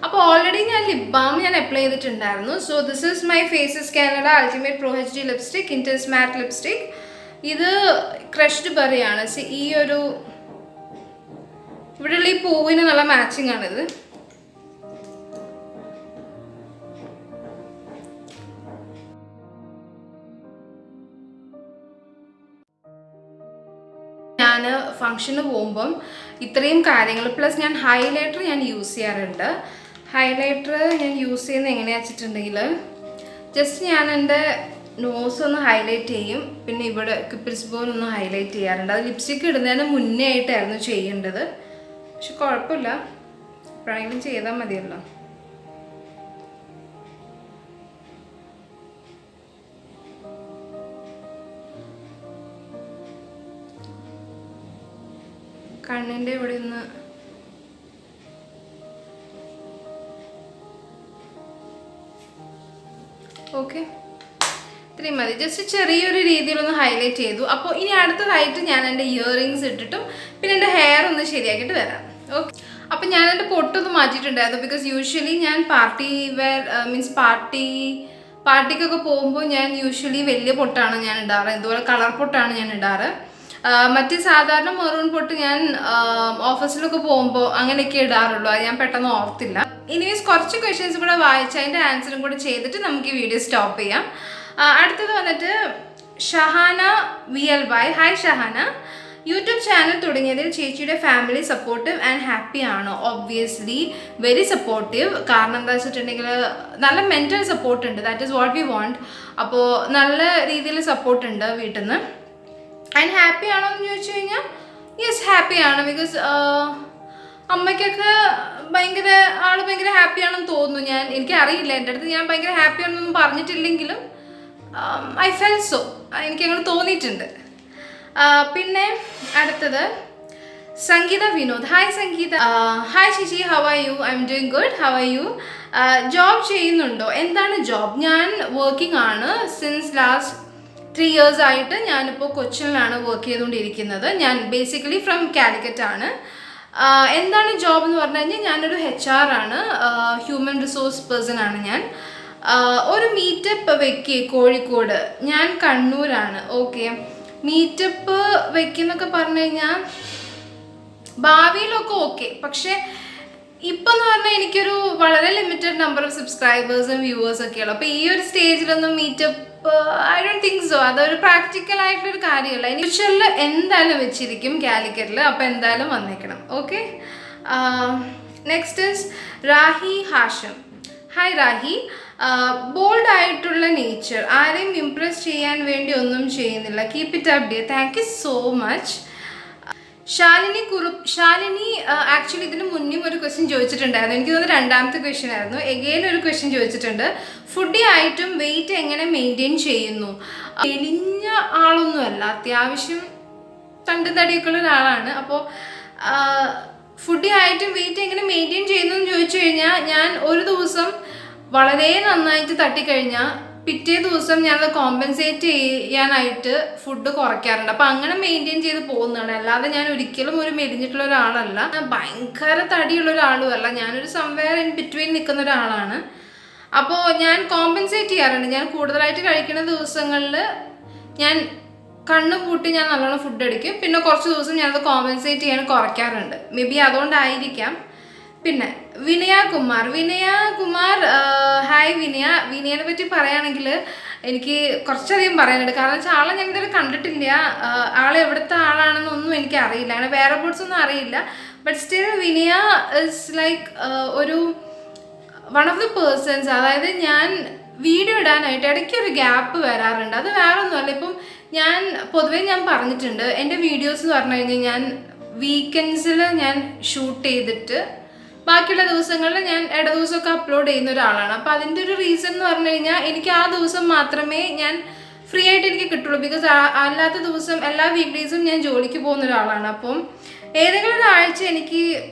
[SPEAKER 1] അപ്പോൾ ഓൾറെഡി ഞാൻ ലിപ് ബാം ഞാൻ അപ്ലൈ ചെയ്തിട്ടുണ്ടായിരുന്നു. So this is my Faces Canada ultimate pro HD lipstick intense matte lipstick. ഇത് ക്രഷ്ഡ് ബെറിയാണ്. ഈ ഒരു ഇവിടെയുള്ള ഈ പൂവിന് നല്ല മാച്ചിങ് ആണിത്. ഞാൻ ഫങ്ഷന് പോകുമ്പം ഇത്രയും കാര്യങ്ങൾ പ്ലസ് ഞാൻ ഹൈലൈറ്റർ ഞാൻ യൂസ് ചെയ്യാറുണ്ട്. ഹൈലൈറ്റർ ഞാൻ യൂസ് ചെയ്യുന്നത് എങ്ങനെയാണെന്ന് വെച്ചിട്ടുണ്ടെങ്കിൽ ജസ്റ്റ് ഞാൻ എൻ്റെ നോസ് ഒന്ന് ഹൈലൈറ്റ് ചെയ്യും. പിന്നെ ഇവിടെ ക്യൂപ്പിഡ്സ് ബോൺ ഒന്ന് ഹൈലൈറ്റ് ചെയ്യാറുണ്ട്. അത് ലിപ്സ്റ്റിക്ക് ഇടുന്നതിന് മുന്നേ ആയിട്ടായിരുന്നു ചെയ്യേണ്ടത്. പക്ഷെ കുഴപ്പമില്ല, എപ്പോഴെങ്കിലും ചെയ്താൽ മതിയല്ലോ. കണ്ണിൻ്റെ ഇവിടെ നിന്ന് ഓക്കെ, ഇത്രയും മതി. ജസ്റ്റ് ചെറിയൊരു രീതിയിലൊന്ന് ഹൈലൈറ്റ് ചെയ്തു. അപ്പോൾ ഇനി അടുത്തതായിട്ട് ഞാൻ എൻ്റെ ഇയറിങ്സ് ഇട്ടിട്ടും പിന്നെ എൻ്റെ ഹെയർ ഒന്ന് ശരിയാക്കിയിട്ട് വരാം. ഓക്കെ, അപ്പം ഞാൻ എൻ്റെ പൊട്ടൊന്ന് മാറ്റിയിട്ടുണ്ടായിരുന്നു. ബിക്കോസ് യൂഷ്വലി ഞാൻ പാർട്ടി വെയർ മീൻസ് പാർട്ടിക്കൊക്കെ പോകുമ്പോൾ ഞാൻ യൂഷ്വലി വലിയ പൊട്ടാണ് ഞാൻ ഇടാറ്. ഇതുപോലെ കളർ പൊട്ടാണ് ഞാൻ ഇടാറ്. മറ്റ് സാധാരണ മെറൂൺ പൊട്ട് ഞാൻ ഓഫീസിലൊക്കെ പോകുമ്പോൾ അങ്ങനെയൊക്കെ ഇടാറുള്ളൂ. അത് ഞാൻ പെട്ടെന്ന് ഓർത്തില്ല. ഇനിവേസ് കുറച്ച് ക്വസ്റ്റ്യൻസ് കൂടെ വായിച്ച് അതിൻ്റെ ആൻസറും കൂടെ ചെയ്തിട്ട് നമുക്ക് ഈ വീഡിയോ സ്റ്റോപ്പ് ചെയ്യാം. അടുത്തത് വന്നിട്ട് Shahana VLY. Hi Shahana, YouTube channel തുടങ്ങിയതിൽ ചേച്ചിയുടെ ഫാമിലി സപ്പോർട്ടീവ് ആൻഡ് ഹാപ്പി ആണോ? Obviously very supportive. കാരണം എന്താ വെച്ചിട്ടുണ്ടെങ്കിൽ നല്ല മെൻ്റൽ സപ്പോർട്ട് ഉണ്ട്. That is what we want. അപ്പോൾ നല്ല രീതിയിൽ സപ്പോർട്ട് ഉണ്ട് വീട്ടിൽ നിന്ന്. ആൻഡ് ഹാപ്പി ആണോ എന്ന് ചോദിച്ചു കഴിഞ്ഞാൽ യെസ്, ഹാപ്പിയാണ്. ബിക്കോസ് അമ്മയ്ക്കൊക്കെ ഭയങ്കര ഹാപ്പിയാണെന്ന് തോന്നുന്നു. എനിക്കറിയില്ല, എൻ്റെ അടുത്ത് ഞാൻ ഭയങ്കര ഹാപ്പിയാണെന്നൊന്നും പറഞ്ഞിട്ടില്ലെങ്കിലും ഐ ഫെൽ സോ. എനിക്കങ്ങനെ തോന്നിയിട്ടുണ്ട്. പിന്നെ അടുത്തത് Sangeeta Vinod. Hi Sangeeta. Hi Shishi, how are you? I'm doing good. How are you? Job ചെയ്യുന്നുണ്ടോ? എന്താണ് ജോബ്? ഞാൻ വർക്കിംഗ് ആണ്. സിൻസ് ലാസ്റ്റ് 3 years ആയിട്ട് ഞാനിപ്പോൾ കൊച്ചിനിലാണ് വർക്ക് ചെയ്തുകൊണ്ടിരിക്കുന്നത്. ഞാൻ ബേസിക്കലി ഫ്രം കാലിക്കറ്റ് ആണ്. എന്താണ് ജോബ് എന്ന് പറഞ്ഞു കഴിഞ്ഞാൽ ഞാനൊരു HR ആണ്, ഹ്യൂമൻ റിസോഴ്സ് പേഴ്സൺ ആണ് ഞാൻ. ഒരു മീറ്റപ്പ് വെക്കുക കോഴിക്കോട്, ഞാൻ കണ്ണൂരാണ്. ഓക്കെ, മീറ്റപ്പ് വെക്കുന്നൊക്കെ പറഞ്ഞു കഴിഞ്ഞാൽ ഭാവിയിലൊക്കെ ഓക്കെ, പക്ഷെ ഇപ്പം എന്ന് പറഞ്ഞാൽ എനിക്കൊരു വളരെ ലിമിറ്റഡ് നമ്പർ ഓഫ് സബ്സ്ക്രൈബേഴ്സും വ്യൂവേഴ്സും ഒക്കെ ഉള്ളു. അപ്പോൾ ഈ ഒരു സ്റ്റേജിലൊന്നും meetup I don't think so, അതൊരു പ്രാക്ടിക്കൽ ആയിട്ടുള്ളൊരു കാര്യമല്ല. ഇനി ഫ്യൂച്ചറിൽ എന്തായാലും വെച്ചിരിക്കും കാലിക്കറ്റിൽ, അപ്പോൾ എന്തായാലും വന്നേക്കണം. Okay, next is Rahi Hasham. Hi Rahi. Bold ആയിട്ടുള്ള നേച്ചർ, ആരെയും ഇംപ്രസ് ചെയ്യാൻ വേണ്ടി ഒന്നും ചെയ്യുന്നില്ല. Keep it up dear. Thank you so much. Shalini actually ഇതിന് മുന്നേ ഒരു ക്വസ്റ്റ്യൻ ചോദിച്ചിട്ടുണ്ടായിരുന്നു. എനിക്ക് തോന്നുന്നു 2ാമത്തെ ക്വസ്റ്റ്യൻ ആയിരുന്നു. എഗെയിൻ ഒരു ക്വസ്റ്റ്യൻ ചോദിച്ചിട്ടുണ്ട്. ഫുഡി ആയിട്ടും വെയിറ്റ് എങ്ങനെ മെയിൻറ്റെയിൻ ചെയ്യുന്നു? എലിഞ്ഞ ആളൊന്നുമല്ല, അത്യാവശ്യം തണ്ട് തടിയൊക്കെ ഉള്ള ഒരാളാണ്. അപ്പോൾ ഫുഡി ആയിട്ടും വെയിറ്റ് എങ്ങനെ മെയിൻറ്റെയിൻ ചെയ്യുന്നു എന്ന് ചോദിച്ചു കഴിഞ്ഞാൽ, ഞാൻ ഒരു ദിവസം വളരെ നന്നായിട്ട് തട്ടിക്കഴിഞ്ഞാൽ പിറ്റേ ദിവസം ഞാനത് കോമ്പൻസേറ്റ് ചെയ്യാനായിട്ട് ഫുഡ് കുറയ്ക്കാറുണ്ട്. അപ്പം അങ്ങനെ മെയിൻറ്റെയിൻ ചെയ്ത് പോകുന്നതാണ്. അല്ലാതെ ഞാൻ ഒരിക്കലും ഒരു മെലിഞ്ഞിട്ടുള്ള ഒരാളല്ല, ഭയങ്കര തടിയുള്ള ഒരാളുമല്ല. ഞാനൊരു സംവെയർ ഇൻ ബിറ്റ്വീൻ നിൽക്കുന്ന ഒരാളാണ്. അപ്പോൾ ഞാൻ കോമ്പൻസേറ്റ് ചെയ്യാറുണ്ട്. ഞാൻ കൂടുതലായിട്ട് കഴിക്കുന്ന ദിവസങ്ങളിൽ ഞാൻ കണ്ണ് പൂട്ടി ഞാൻ നല്ലോണം ഫുഡ് അടിക്കും. പിന്നെ കുറച്ച് ദിവസം ഞാനത് കോമ്പൻസേറ്റ് ചെയ്യാൻ കുറയ്ക്കാറുണ്ട്. മേ ബി അതുകൊണ്ടായിരിക്കാം. പിന്നെ വിനയ കുമാർ. ഹായ് വിനയ. വിനയനെ പറ്റി പറയുകയാണെങ്കിൽ എനിക്ക് കുറച്ചധികം പറയാനുണ്ട്. കാരണം വെച്ചാൽ ആളെ ഞാൻ ഇതുവരെ കണ്ടിട്ടില്ല, ആളെ എവിടുത്തെ ആളാണെന്നൊന്നും എനിക്ക് അറിയില്ല, അങ്ങനെ വേറെ ബോർഡ്സ് ഒന്നും അറിയില്ല. But still Vinaya is like ഒരു വൺ ഓഫ് ദി പേഴ്സൺസ്. അതായത് ഞാൻ വീഡിയോ ഇടാനായിട്ട് ഇടയ്ക്ക് ഒരു ഗ്യാപ്പ് വരാറുണ്ട്. അത് വേറെ ഒന്നുമല്ല. ഇപ്പം ഞാൻ പൊതുവേ ഞാൻ പറഞ്ഞിട്ടുണ്ട്, എൻ്റെ വീഡിയോസ് എന്ന് പറഞ്ഞു കഴിഞ്ഞാൽ ഞാൻ വീക്കെൻഡ്സിൽ ഞാൻ ഷൂട്ട് ചെയ്തിട്ട് ബാക്കിയുള്ള ദിവസങ്ങളിൽ ഞാൻ ഇട ദിവസമൊക്കെ അപ്ലോഡ് ചെയ്യുന്ന ഒരാളാണ്. അപ്പോൾ അതിൻ്റെ ഒരു റീസൺ എന്ന് പറഞ്ഞു കഴിഞ്ഞാൽ എനിക്ക് ആ ദിവസം മാത്രമേ ഞാൻ ഫ്രീ ആയിട്ട് എനിക്ക് കിട്ടുള്ളൂ. ബിക്കോസ് അല്ലാത്ത ദിവസം എല്ലാ വീക്ക് ഡേയ്സും ഞാൻ ജോലിക്ക് പോകുന്ന ഒരാളാണ്. അപ്പം ഏതെങ്കിലും ഒരാഴ്ച എനിക്ക്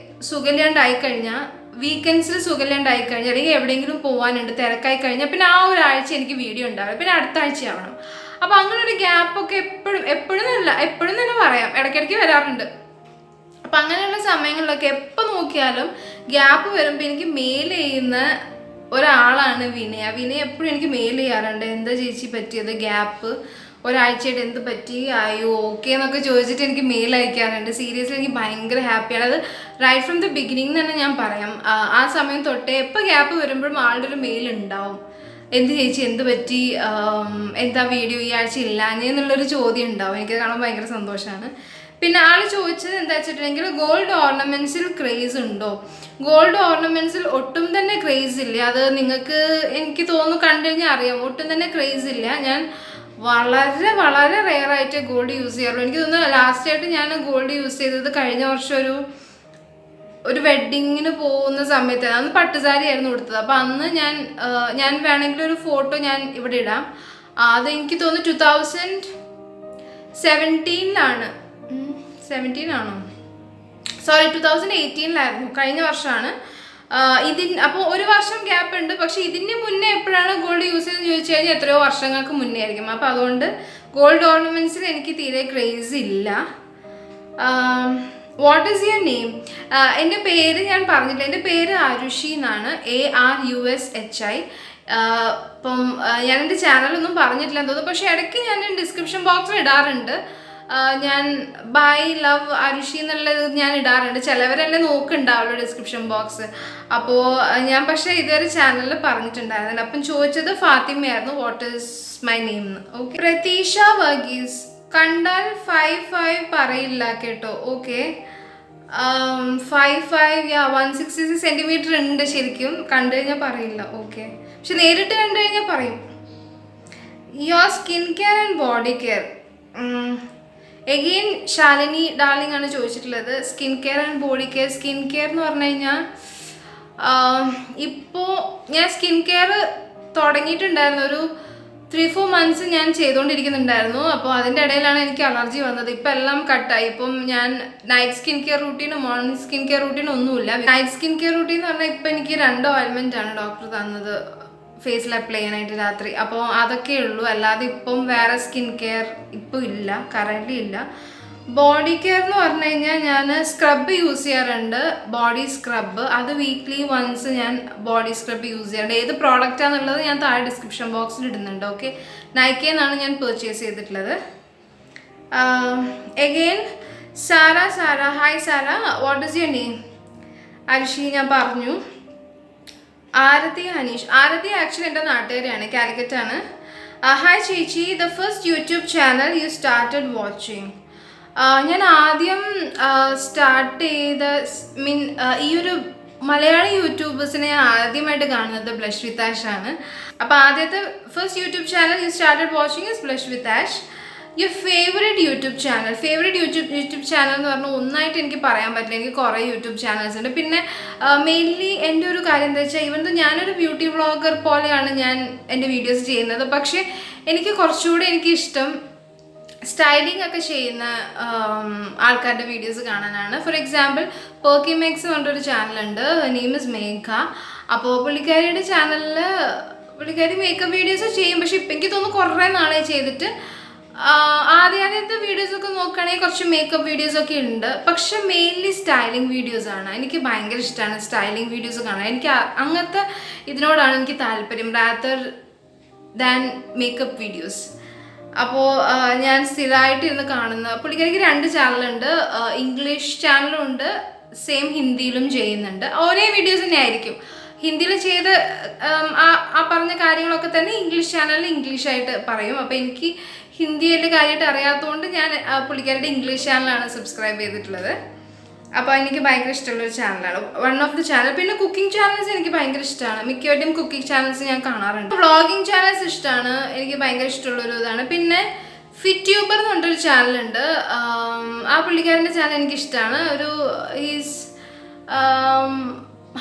[SPEAKER 1] സുഖമില്ലാണ്ടായി കഴിഞ്ഞാൽ, വീക്കെൻഡ്സിൽ സുഖമില്ലാണ്ടായി കഴിഞ്ഞാൽ, അല്ലെങ്കിൽ എവിടെയെങ്കിലും പോകാനുണ്ട്, തിരക്കായി കഴിഞ്ഞാൽ, പിന്നെ ആ ഒരാഴ്ച എനിക്ക് വീഡിയോ ഉണ്ടാവില്ല, പിന്നെ അടുത്ത ആഴ്ച ആവണം. അപ്പോൾ അങ്ങനെ ഒരു ഗ്യാപ്പൊക്കെ എപ്പോഴും തന്നെ പറയാം, ഇടയ്ക്കിടയ്ക്ക് വരാറുണ്ട്. അപ്പം അങ്ങനെയുള്ള സമയങ്ങളിലൊക്കെ എപ്പോൾ നോക്കിയാലും ഗ്യാപ്പ് വരുമ്പോൾ എനിക്ക് മെയിൽ ചെയ്യുന്ന ഒരാളാണ് വിനയ. എപ്പോഴും എനിക്ക് മെയിൽ ചെയ്യാറുണ്ട്, എന്താ ചേച്ചി പറ്റിയത്, ഗ്യാപ്പ് ഒരാഴ്ചയായിട്ട് എന്ത് പറ്റി, അയ്യോ ഓക്കെ എന്നൊക്കെ ചോദിച്ചിട്ട് എനിക്ക് മെയിൽ അയക്കാറുണ്ട്. സീരിയസ്ലി എനിക്ക് ഭയങ്കര ഹാപ്പിയാണ്. അത് റൈറ്റ് ഫ്രം ദി ബിഗിനിങ് തന്നെ ഞാൻ പറയാം. ആ സമയം തൊട്ടേ എപ്പോൾ ഗ്യാപ്പ് വരുമ്പോഴും ആളുടെ ഒരു മെയിൽ ഉണ്ടാവും. എന്ത് ചേച്ചി എന്ത് പറ്റി, എന്താ വീഡിയോ ഈ ആഴ്ച ഇല്ലാഞ്ഞെന്നുള്ളൊരു ചോദ്യം ഉണ്ടാവും. എനിക്ക് കാണാൻ ഭയങ്കര സന്തോഷമാണ്. പിന്നെ ആൾ ചോദിച്ചത് എന്താ വെച്ചിട്ടുണ്ടെങ്കിൽ ഗോൾഡ് ഓർണമെൻറ്റ്സിൽ ക്രേസ് ഉണ്ടോ? ഗോൾഡ് ഓർണമെൻറ്റ്സിൽ ഒട്ടും തന്നെ ക്രേസ് ഇല്ല. അത് നിങ്ങൾക്ക് എനിക്ക് തോന്നുന്നു കണ്ടു കഴിഞ്ഞാൽ അറിയാം, ഒട്ടും തന്നെ ക്രേസ് ഇല്ല. ഞാൻ വളരെ വളരെ റെയറായിട്ട് ഗോൾഡ് യൂസ് ചെയ്യാറുള്ളൂ. എനിക്ക് തോന്നുന്നു ലാസ്റ്റായിട്ട് ഞാൻ ഗോൾഡ് യൂസ് ചെയ്തത് കഴിഞ്ഞ വർഷം ഒരു വെഡ്ഡിങ്ങിന് പോകുന്ന സമയത്ത്, അന്ന് പട്ടുസാരി ആയിരുന്നു കൊടുത്തത്. അപ്പോൾ അന്ന് ഞാൻ വേണമെങ്കിൽ ഒരു ഫോട്ടോ ഞാൻ ഇവിടെ ഇടാം. അത് എനിക്ക് തോന്നുന്നു 2017 സോറി 2018 കഴിഞ്ഞ വർഷമാണ്. അപ്പോൾ ഒരു വർഷം ഗ്യാപ്പ് ഉണ്ട്. പക്ഷെ ഇതിന് മുന്നേ എപ്പോഴാണ് ഗോൾഡ് യൂസ് ചെയ്തെന്ന് ചോദിച്ചു കഴിഞ്ഞാൽ എത്രയോ വർഷങ്ങൾക്ക് മുന്നേ ആയിരിക്കും. അപ്പോൾ അതുകൊണ്ട് ഗോൾഡ് ഓർണമെൻറ്റ്സിൽ എനിക്ക് തീരെ ക്രേസ് ഇല്ല. What is your name? എൻ്റെ പേര് ഞാൻ പറഞ്ഞില്ല. എൻ്റെ പേര് ആരുഷി എന്നാണ്, ARUSHI. ഇപ്പം ഞാൻ എൻ്റെ ചാനലൊന്നും പറഞ്ഞിട്ടില്ല എന്ന് തോന്നുന്നു, പക്ഷേ ഇടയ്ക്ക് ഞാൻ ഡിസ്ക്രിപ്ഷൻ ബോക്സിൽ ഇടാറുണ്ട്. ഞാൻ ബൈ ലവ് ആരുഷി എന്നുള്ളത് ഞാൻ ഇടാറുണ്ട്. ചിലവരെന്നെ നോക്കുന്നുണ്ടാവുമല്ലോ ഡിസ്ക്രിപ്ഷൻ ബോക്സ്. അപ്പോൾ ഞാൻ പക്ഷേ ഇതുവരെ ചാനലിൽ പറഞ്ഞിട്ടുണ്ടായിരുന്നില്ല. അപ്പം ചോദിച്ചത് ഫാത്തിമയായിരുന്നു, വാട്ട് ഈസ് മൈ നെയിം എന്ന്. ഓക്കെ. പ്രതീഷ വർഗീസ്. കണ്ടാൽ 5'5" പറയില്ല കേട്ടോ. ഓക്കെ, 5'5", 166 സെൻറ്റിമീറ്റർ ഉണ്ട് ശരിക്കും. കണ്ടു കഴിഞ്ഞാൽ പറയില്ല. ഓക്കെ, പക്ഷെ നേരിട്ട് കണ്ടു കഴിഞ്ഞാൽ പറയും. Your skin care and body care. Again Shalini darling ആണ് ചോദിച്ചിട്ടുള്ളത്. Skin care and body care. Skin care എന്ന് പറഞ്ഞു കഴിഞ്ഞാൽ ഇപ്പോൾ ഞാൻ സ്കിൻ കെയർ തുടങ്ങിയിട്ടുണ്ടായിരുന്നു ഒരു 3-4 months ഞാൻ ചെയ്തുകൊണ്ടിരിക്കുന്നുണ്ടായിരുന്നു. അപ്പോൾ അതിൻ്റെ ഇടയിലാണ് എനിക്ക് അലർജി വന്നത്. ഇപ്പം എല്ലാം കട്ടായി. ഇപ്പം ഞാൻ നൈറ്റ് സ്കിൻ കെയർ റൂട്ടീനും മോർണിംഗ് സ്കിൻ കെയർ റൂട്ടീനും ഒന്നുമില്ല. നൈറ്റ് സ്കിൻ കെയർ റൂട്ടീൻ എന്ന് പറഞ്ഞാൽ ഇപ്പം എനിക്ക് 2 ഓയിൽമെൻ്റ് ആണ് ഡോക്ടർ തന്നത് ഫേസിൽ അപ്ലൈ ചെയ്യാനായിട്ട് രാത്രി. അപ്പോൾ അതൊക്കെ ഉള്ളൂ. അല്ലാതെ ഇപ്പം വേറെ സ്കിൻ കെയർ ഇപ്പോൾ ഇല്ല, കറൻ്റ് ഇല്ല. ബോഡി കെയർ എന്ന് പറഞ്ഞു കഴിഞ്ഞാൽ ഞാൻ സ്ക്രബ് യൂസ് ചെയ്യാറുണ്ട്, ബോഡി സ്ക്രബ്. അത് വീക്ക്ലി വൺസ് ഞാൻ ബോഡി സ്ക്രബ് യൂസ് ചെയ്യാറുണ്ട്. ഏത് പ്രോഡക്റ്റാണെന്നുള്ളത് ഞാൻ താഴെ ഡിസ്ക്രിപ്ഷൻ ബോക്സിൽ ഇടുന്നുണ്ട്. ഓക്കെ, നൈക്കയെന്നാണ് ഞാൻ പർച്ചേസ് ചെയ്തിട്ടുള്ളത്. Again Sara hi Sara, what is your name? Arishi ഞാൻ പറഞ്ഞു. ആരതി ഹനീഷ്, ആരതി ആക്ച്വലി എൻ്റെ നാട്ടുകാരിയാണ്, കാലിക്കറ്റാണ്. ഹായ് ചേച്ചി, the first YouTube channel you started watching. ഞാൻ ആദ്യം സ്റ്റാർട്ട് ചെയ്ത ഈ ഒരു മലയാളി യൂട്യൂബേഴ്സിനെ ആദ്യമായിട്ട് കാണുന്നത് ബ്ലഷ് വിത്ത് ആഷ് ആണ്. അപ്പോൾ ആദ്യത്തെ first YouTube channel you started watching is blush with ash. Your favourite YouTube channel എന്ന് പറഞ്ഞാൽ ഒന്നായിട്ട് എനിക്ക് പറയാൻ പറ്റില്ല. എനിക്ക് കുറേ യൂട്യൂബ് ചാനൽസ് ഉണ്ട്. പിന്നെ മെയിൻലി എൻ്റെ ഒരു കാര്യം എന്താ വെച്ചാൽ, ഇവൻ ഞാനൊരു ബ്യൂട്ടി വ്ളോഗർ പോലെയാണ് ഞാൻ എൻ്റെ വീഡിയോസ് ചെയ്യുന്നത്. പക്ഷേ എനിക്ക് കുറച്ചുകൂടി എനിക്കിഷ്ടം സ്റ്റൈലിംഗ് ഒക്കെ ചെയ്യുന്ന ആൾക്കാരുടെ വീഡിയോസ് കാണാനാണ്. ഫോർ എക്സാമ്പിൾ പെർക്കിമെക്സ് എന്ന് പറഞ്ഞൊരു ചാനലുണ്ട്, നെയിം ഇസ് മേഘ. അപ്പോൾ പുള്ളിക്കാരിയുടെ ചാനലിൽ പുള്ളിക്കാരി മേക്കപ്പ് വീഡിയോസ് ചെയ്യും. പക്ഷെ ഇപ്പം എനിക്ക് തോന്നുന്നു കുറേ നാളെ ചെയ്തിട്ട് ആദ്യത്തെ വീഡിയോസൊക്കെ നോക്കുകയാണെങ്കിൽ കുറച്ച് മേക്കപ്പ് വീഡിയോസൊക്കെ ഉണ്ട്. പക്ഷെ മെയിൻലി സ്റ്റൈലിംഗ് വീഡിയോസാണ് എനിക്ക് ഭയങ്കര ഇഷ്ടമാണ്. സ്റ്റൈലിംഗ് വീഡിയോസ് കാണാൻ എനിക്ക് അങ്ങനത്തെ ഇതിനോടാണ് എനിക്ക് താല്പര്യം, റാദർ ദാൻ മേക്കപ്പ് വീഡിയോസ്. അപ്പോൾ ഞാൻ സ്ഥിരമായിട്ട് ഇരുന്ന് കാണുന്ന പുള്ളിക്കാരിക്ക് 2 ചാനലുണ്ട്, ഇംഗ്ലീഷ് ചാനലും ഉണ്ട്, സെയിം ഹിന്ദിയിലും ചെയ്യുന്നുണ്ട്. ഒരേ വീഡിയോസ് തന്നെ ആയിരിക്കും. ഹിന്ദിയിൽ ചെയ്ത് ആ പറഞ്ഞ കാര്യങ്ങളൊക്കെ തന്നെ ഇംഗ്ലീഷ് ചാനലിൽ ഇംഗ്ലീഷായിട്ട് പറയും. അപ്പോൾ എനിക്ക് ഹിന്ദിയിൽ കാര്യമായിട്ട് അറിയാത്തതുകൊണ്ട് ഞാൻ പുള്ളിക്കാരുടെ ഇംഗ്ലീഷ് ചാനലാണ് സബ്സ്ക്രൈബ് ചെയ്തിട്ടുള്ളത്. അപ്പോൾ എനിക്ക് ഭയങ്കര ഇഷ്ടമുള്ളൊരു ചാനലാണ്, വൺ ഓഫ് ദി ചാനൽ. പിന്നെ കുക്കിംഗ് ചാനൽസ് എനിക്ക് ഭയങ്കര ഇഷ്ടമാണ്. മിക്കവരുടെയും കുക്കിംഗ് ചാനൽസ് ഞാൻ കാണാറുണ്ട്. വ്ളോഗിങ് ചാനൽസ് ഇഷ്ടമാണ്, എനിക്ക് ഭയങ്കര ഇഷ്ടമുള്ളൊരു ഇതാണ്. പിന്നെ ഫിറ്റ് ട്യൂബർ എന്ന് പറഞ്ഞൊരു ചാനലുണ്ട്, ആ പുള്ളിക്കാരൻ്റെ ചാനൽ എനിക്കിഷ്ടമാണ്. ഒരു ഈസ്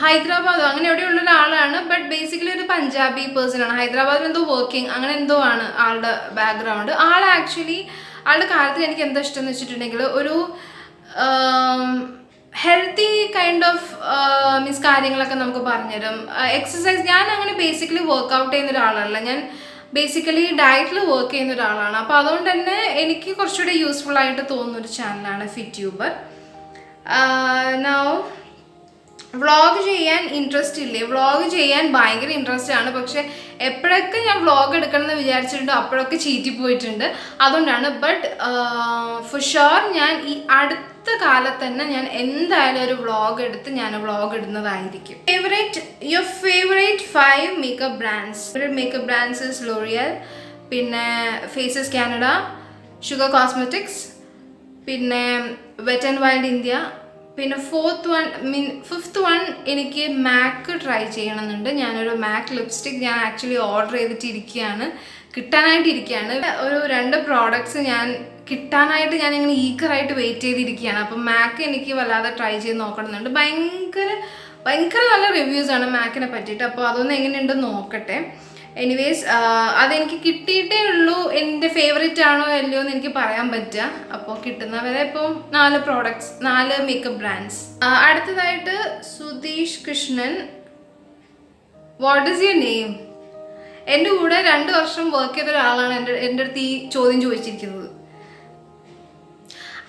[SPEAKER 1] ഹൈദരാബാദോ അങ്ങനെ എവിടെയുള്ള ഒരാളാണ്, ബട്ട് ബേസിക്കലി ഒരു പഞ്ചാബി പേഴ്സൺ ആണ്. ഹൈദരാബാദിൽ എന്തോ വർക്കിംഗ് അങ്ങനെ എന്തോ ആണ് ആളുടെ ബാക്ക്ഗ്രൗണ്ട്. ആളുടെ കാര്യത്തിൽ എനിക്ക് എന്താ ഇഷ്ടം എന്ന് വെച്ചിട്ടുണ്ടെങ്കിൽ, ഒരു ഹെൽത്തി കൈൻഡ് ഓഫ് മീൻസ് കാര്യങ്ങളൊക്കെ നമുക്ക് പറഞ്ഞുതരും. എക്സസൈസ്, ഞാൻ അങ്ങനെ ബേസിക്കലി വർക്കൗട്ട് ചെയ്യുന്ന ഒരാളല്ല, ഞാൻ ബേസിക്കലി ഡയറ്റിൽ വർക്ക് ചെയ്യുന്ന ഒരാളാണ്. അപ്പോൾ അതുകൊണ്ട് തന്നെ എനിക്ക് കുറച്ചുകൂടി യൂസ്ഫുൾ ആയിട്ട് തോന്നുന്നൊരു ചാനലാണ് ഫിറ്റ് ട്യൂബർ. നൗ വ്ളോഗ് ചെയ്യാൻ ഇൻട്രസ്റ്റ് ഇല്ലേ? വ്ളോഗ് ചെയ്യാൻ ഭയങ്കര ഇൻട്രസ്റ്റ് ആണ്. പക്ഷെ എപ്പോഴൊക്കെ ഞാൻ വ്ളോഗ് എടുക്കണം എന്ന് വിചാരിച്ചിട്ടുണ്ടോ അപ്പോഴൊക്കെ ചീറ്റിപ്പോയിട്ടുണ്ട്. അതുകൊണ്ടാണ്. ബട്ട് ഫോർ ഷുവർ ഞാൻ ഈ അടുത്ത കാലത്ത് തന്നെ ഞാൻ എന്തായാലും ഒരു വ്ളോഗ് എടുത്ത് ഞാൻ വ്ളോഗ് ഇടുന്നതായിരിക്കും. Your favourite 5 makeup brands? Makeup brands is L'Oréal, പിന്നെ ഫേസസ് കാനഡ, ഷുഗർ കോസ്മെറ്റിക്സ്, പിന്നെ വെറ്റ് ആൻഡ് വൈൽഡ് ഇന്ത്യ, പിന്നെ ഫിഫ്ത്ത് വൺ എനിക്ക് മാക്ക് ട്രൈ ചെയ്യണമെന്നുണ്ട്. ഞാനൊരു മാക്ക് ലിപ്സ്റ്റിക് ഞാൻ ആക്ച്വലി ഓർഡർ ചെയ്തിട്ടിരിക്കുകയാണ്, കിട്ടാനായിട്ടിരിക്കുകയാണ്. ഒരു 2 പ്രോഡക്ട്സ് ഞാൻ കിട്ടാനായിട്ട് ഞാനിങ്ങനെ ഈഗറായിട്ട് വെയിറ്റ് ചെയ്തിരിക്കുകയാണ്. അപ്പം മാക്ക് എനിക്ക് വല്ലാതെ ട്രൈ ചെയ്ത് നോക്കണമെന്നുണ്ട്. ഭയങ്കര നല്ല റിവ്യൂസാണ് മാക്കിനെ പറ്റിയിട്ട്. അപ്പോൾ അതൊന്നും എങ്ങനെയുണ്ടെന്ന് നോക്കട്ടെ. എനിവേസ് അതെനിക്ക് കിട്ടിയിട്ടേ ഉള്ളൂ എൻ്റെ ഫേവറേറ്റ് ആണോ അല്ലയോ എന്ന് എനിക്ക് പറയാൻ പറ്റുക. അപ്പോൾ കിട്ടുന്നവരെ ഇപ്പോൾ 4 മേക്കപ്പ് ബ്രാൻഡ്സ്. അടുത്തതായിട്ട് Sudheesh Krishnan, what is your name? എൻ്റെ കൂടെ 2 വർഷം വർക്ക് ചെയ്ത ഒരാളാണ് എൻ്റെ അടുത്ത് ഈ ചോദ്യം ചോദിച്ചിരിക്കുന്നത്.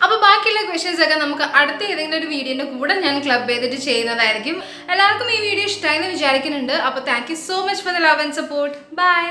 [SPEAKER 1] അപ്പോൾ ബാക്കിയുള്ള ക്വസ്റ്റ്യൻസ് ഒക്കെ നമുക്ക് അടുത്ത ഏതെങ്കിലും ഒരു വീഡിയോൻ്റെ കൂടെ ഞാൻ ക്ലബ് ചെയ്തിട്ട് ചെയ്യുന്നതായിരിക്കും. എല്ലാവർക്കും ഈ വീഡിയോ ഇഷ്ടമായി എന്ന് വിചാരിക്കുന്നുണ്ട്. അപ്പോൾ thank you so much for the love and support. By.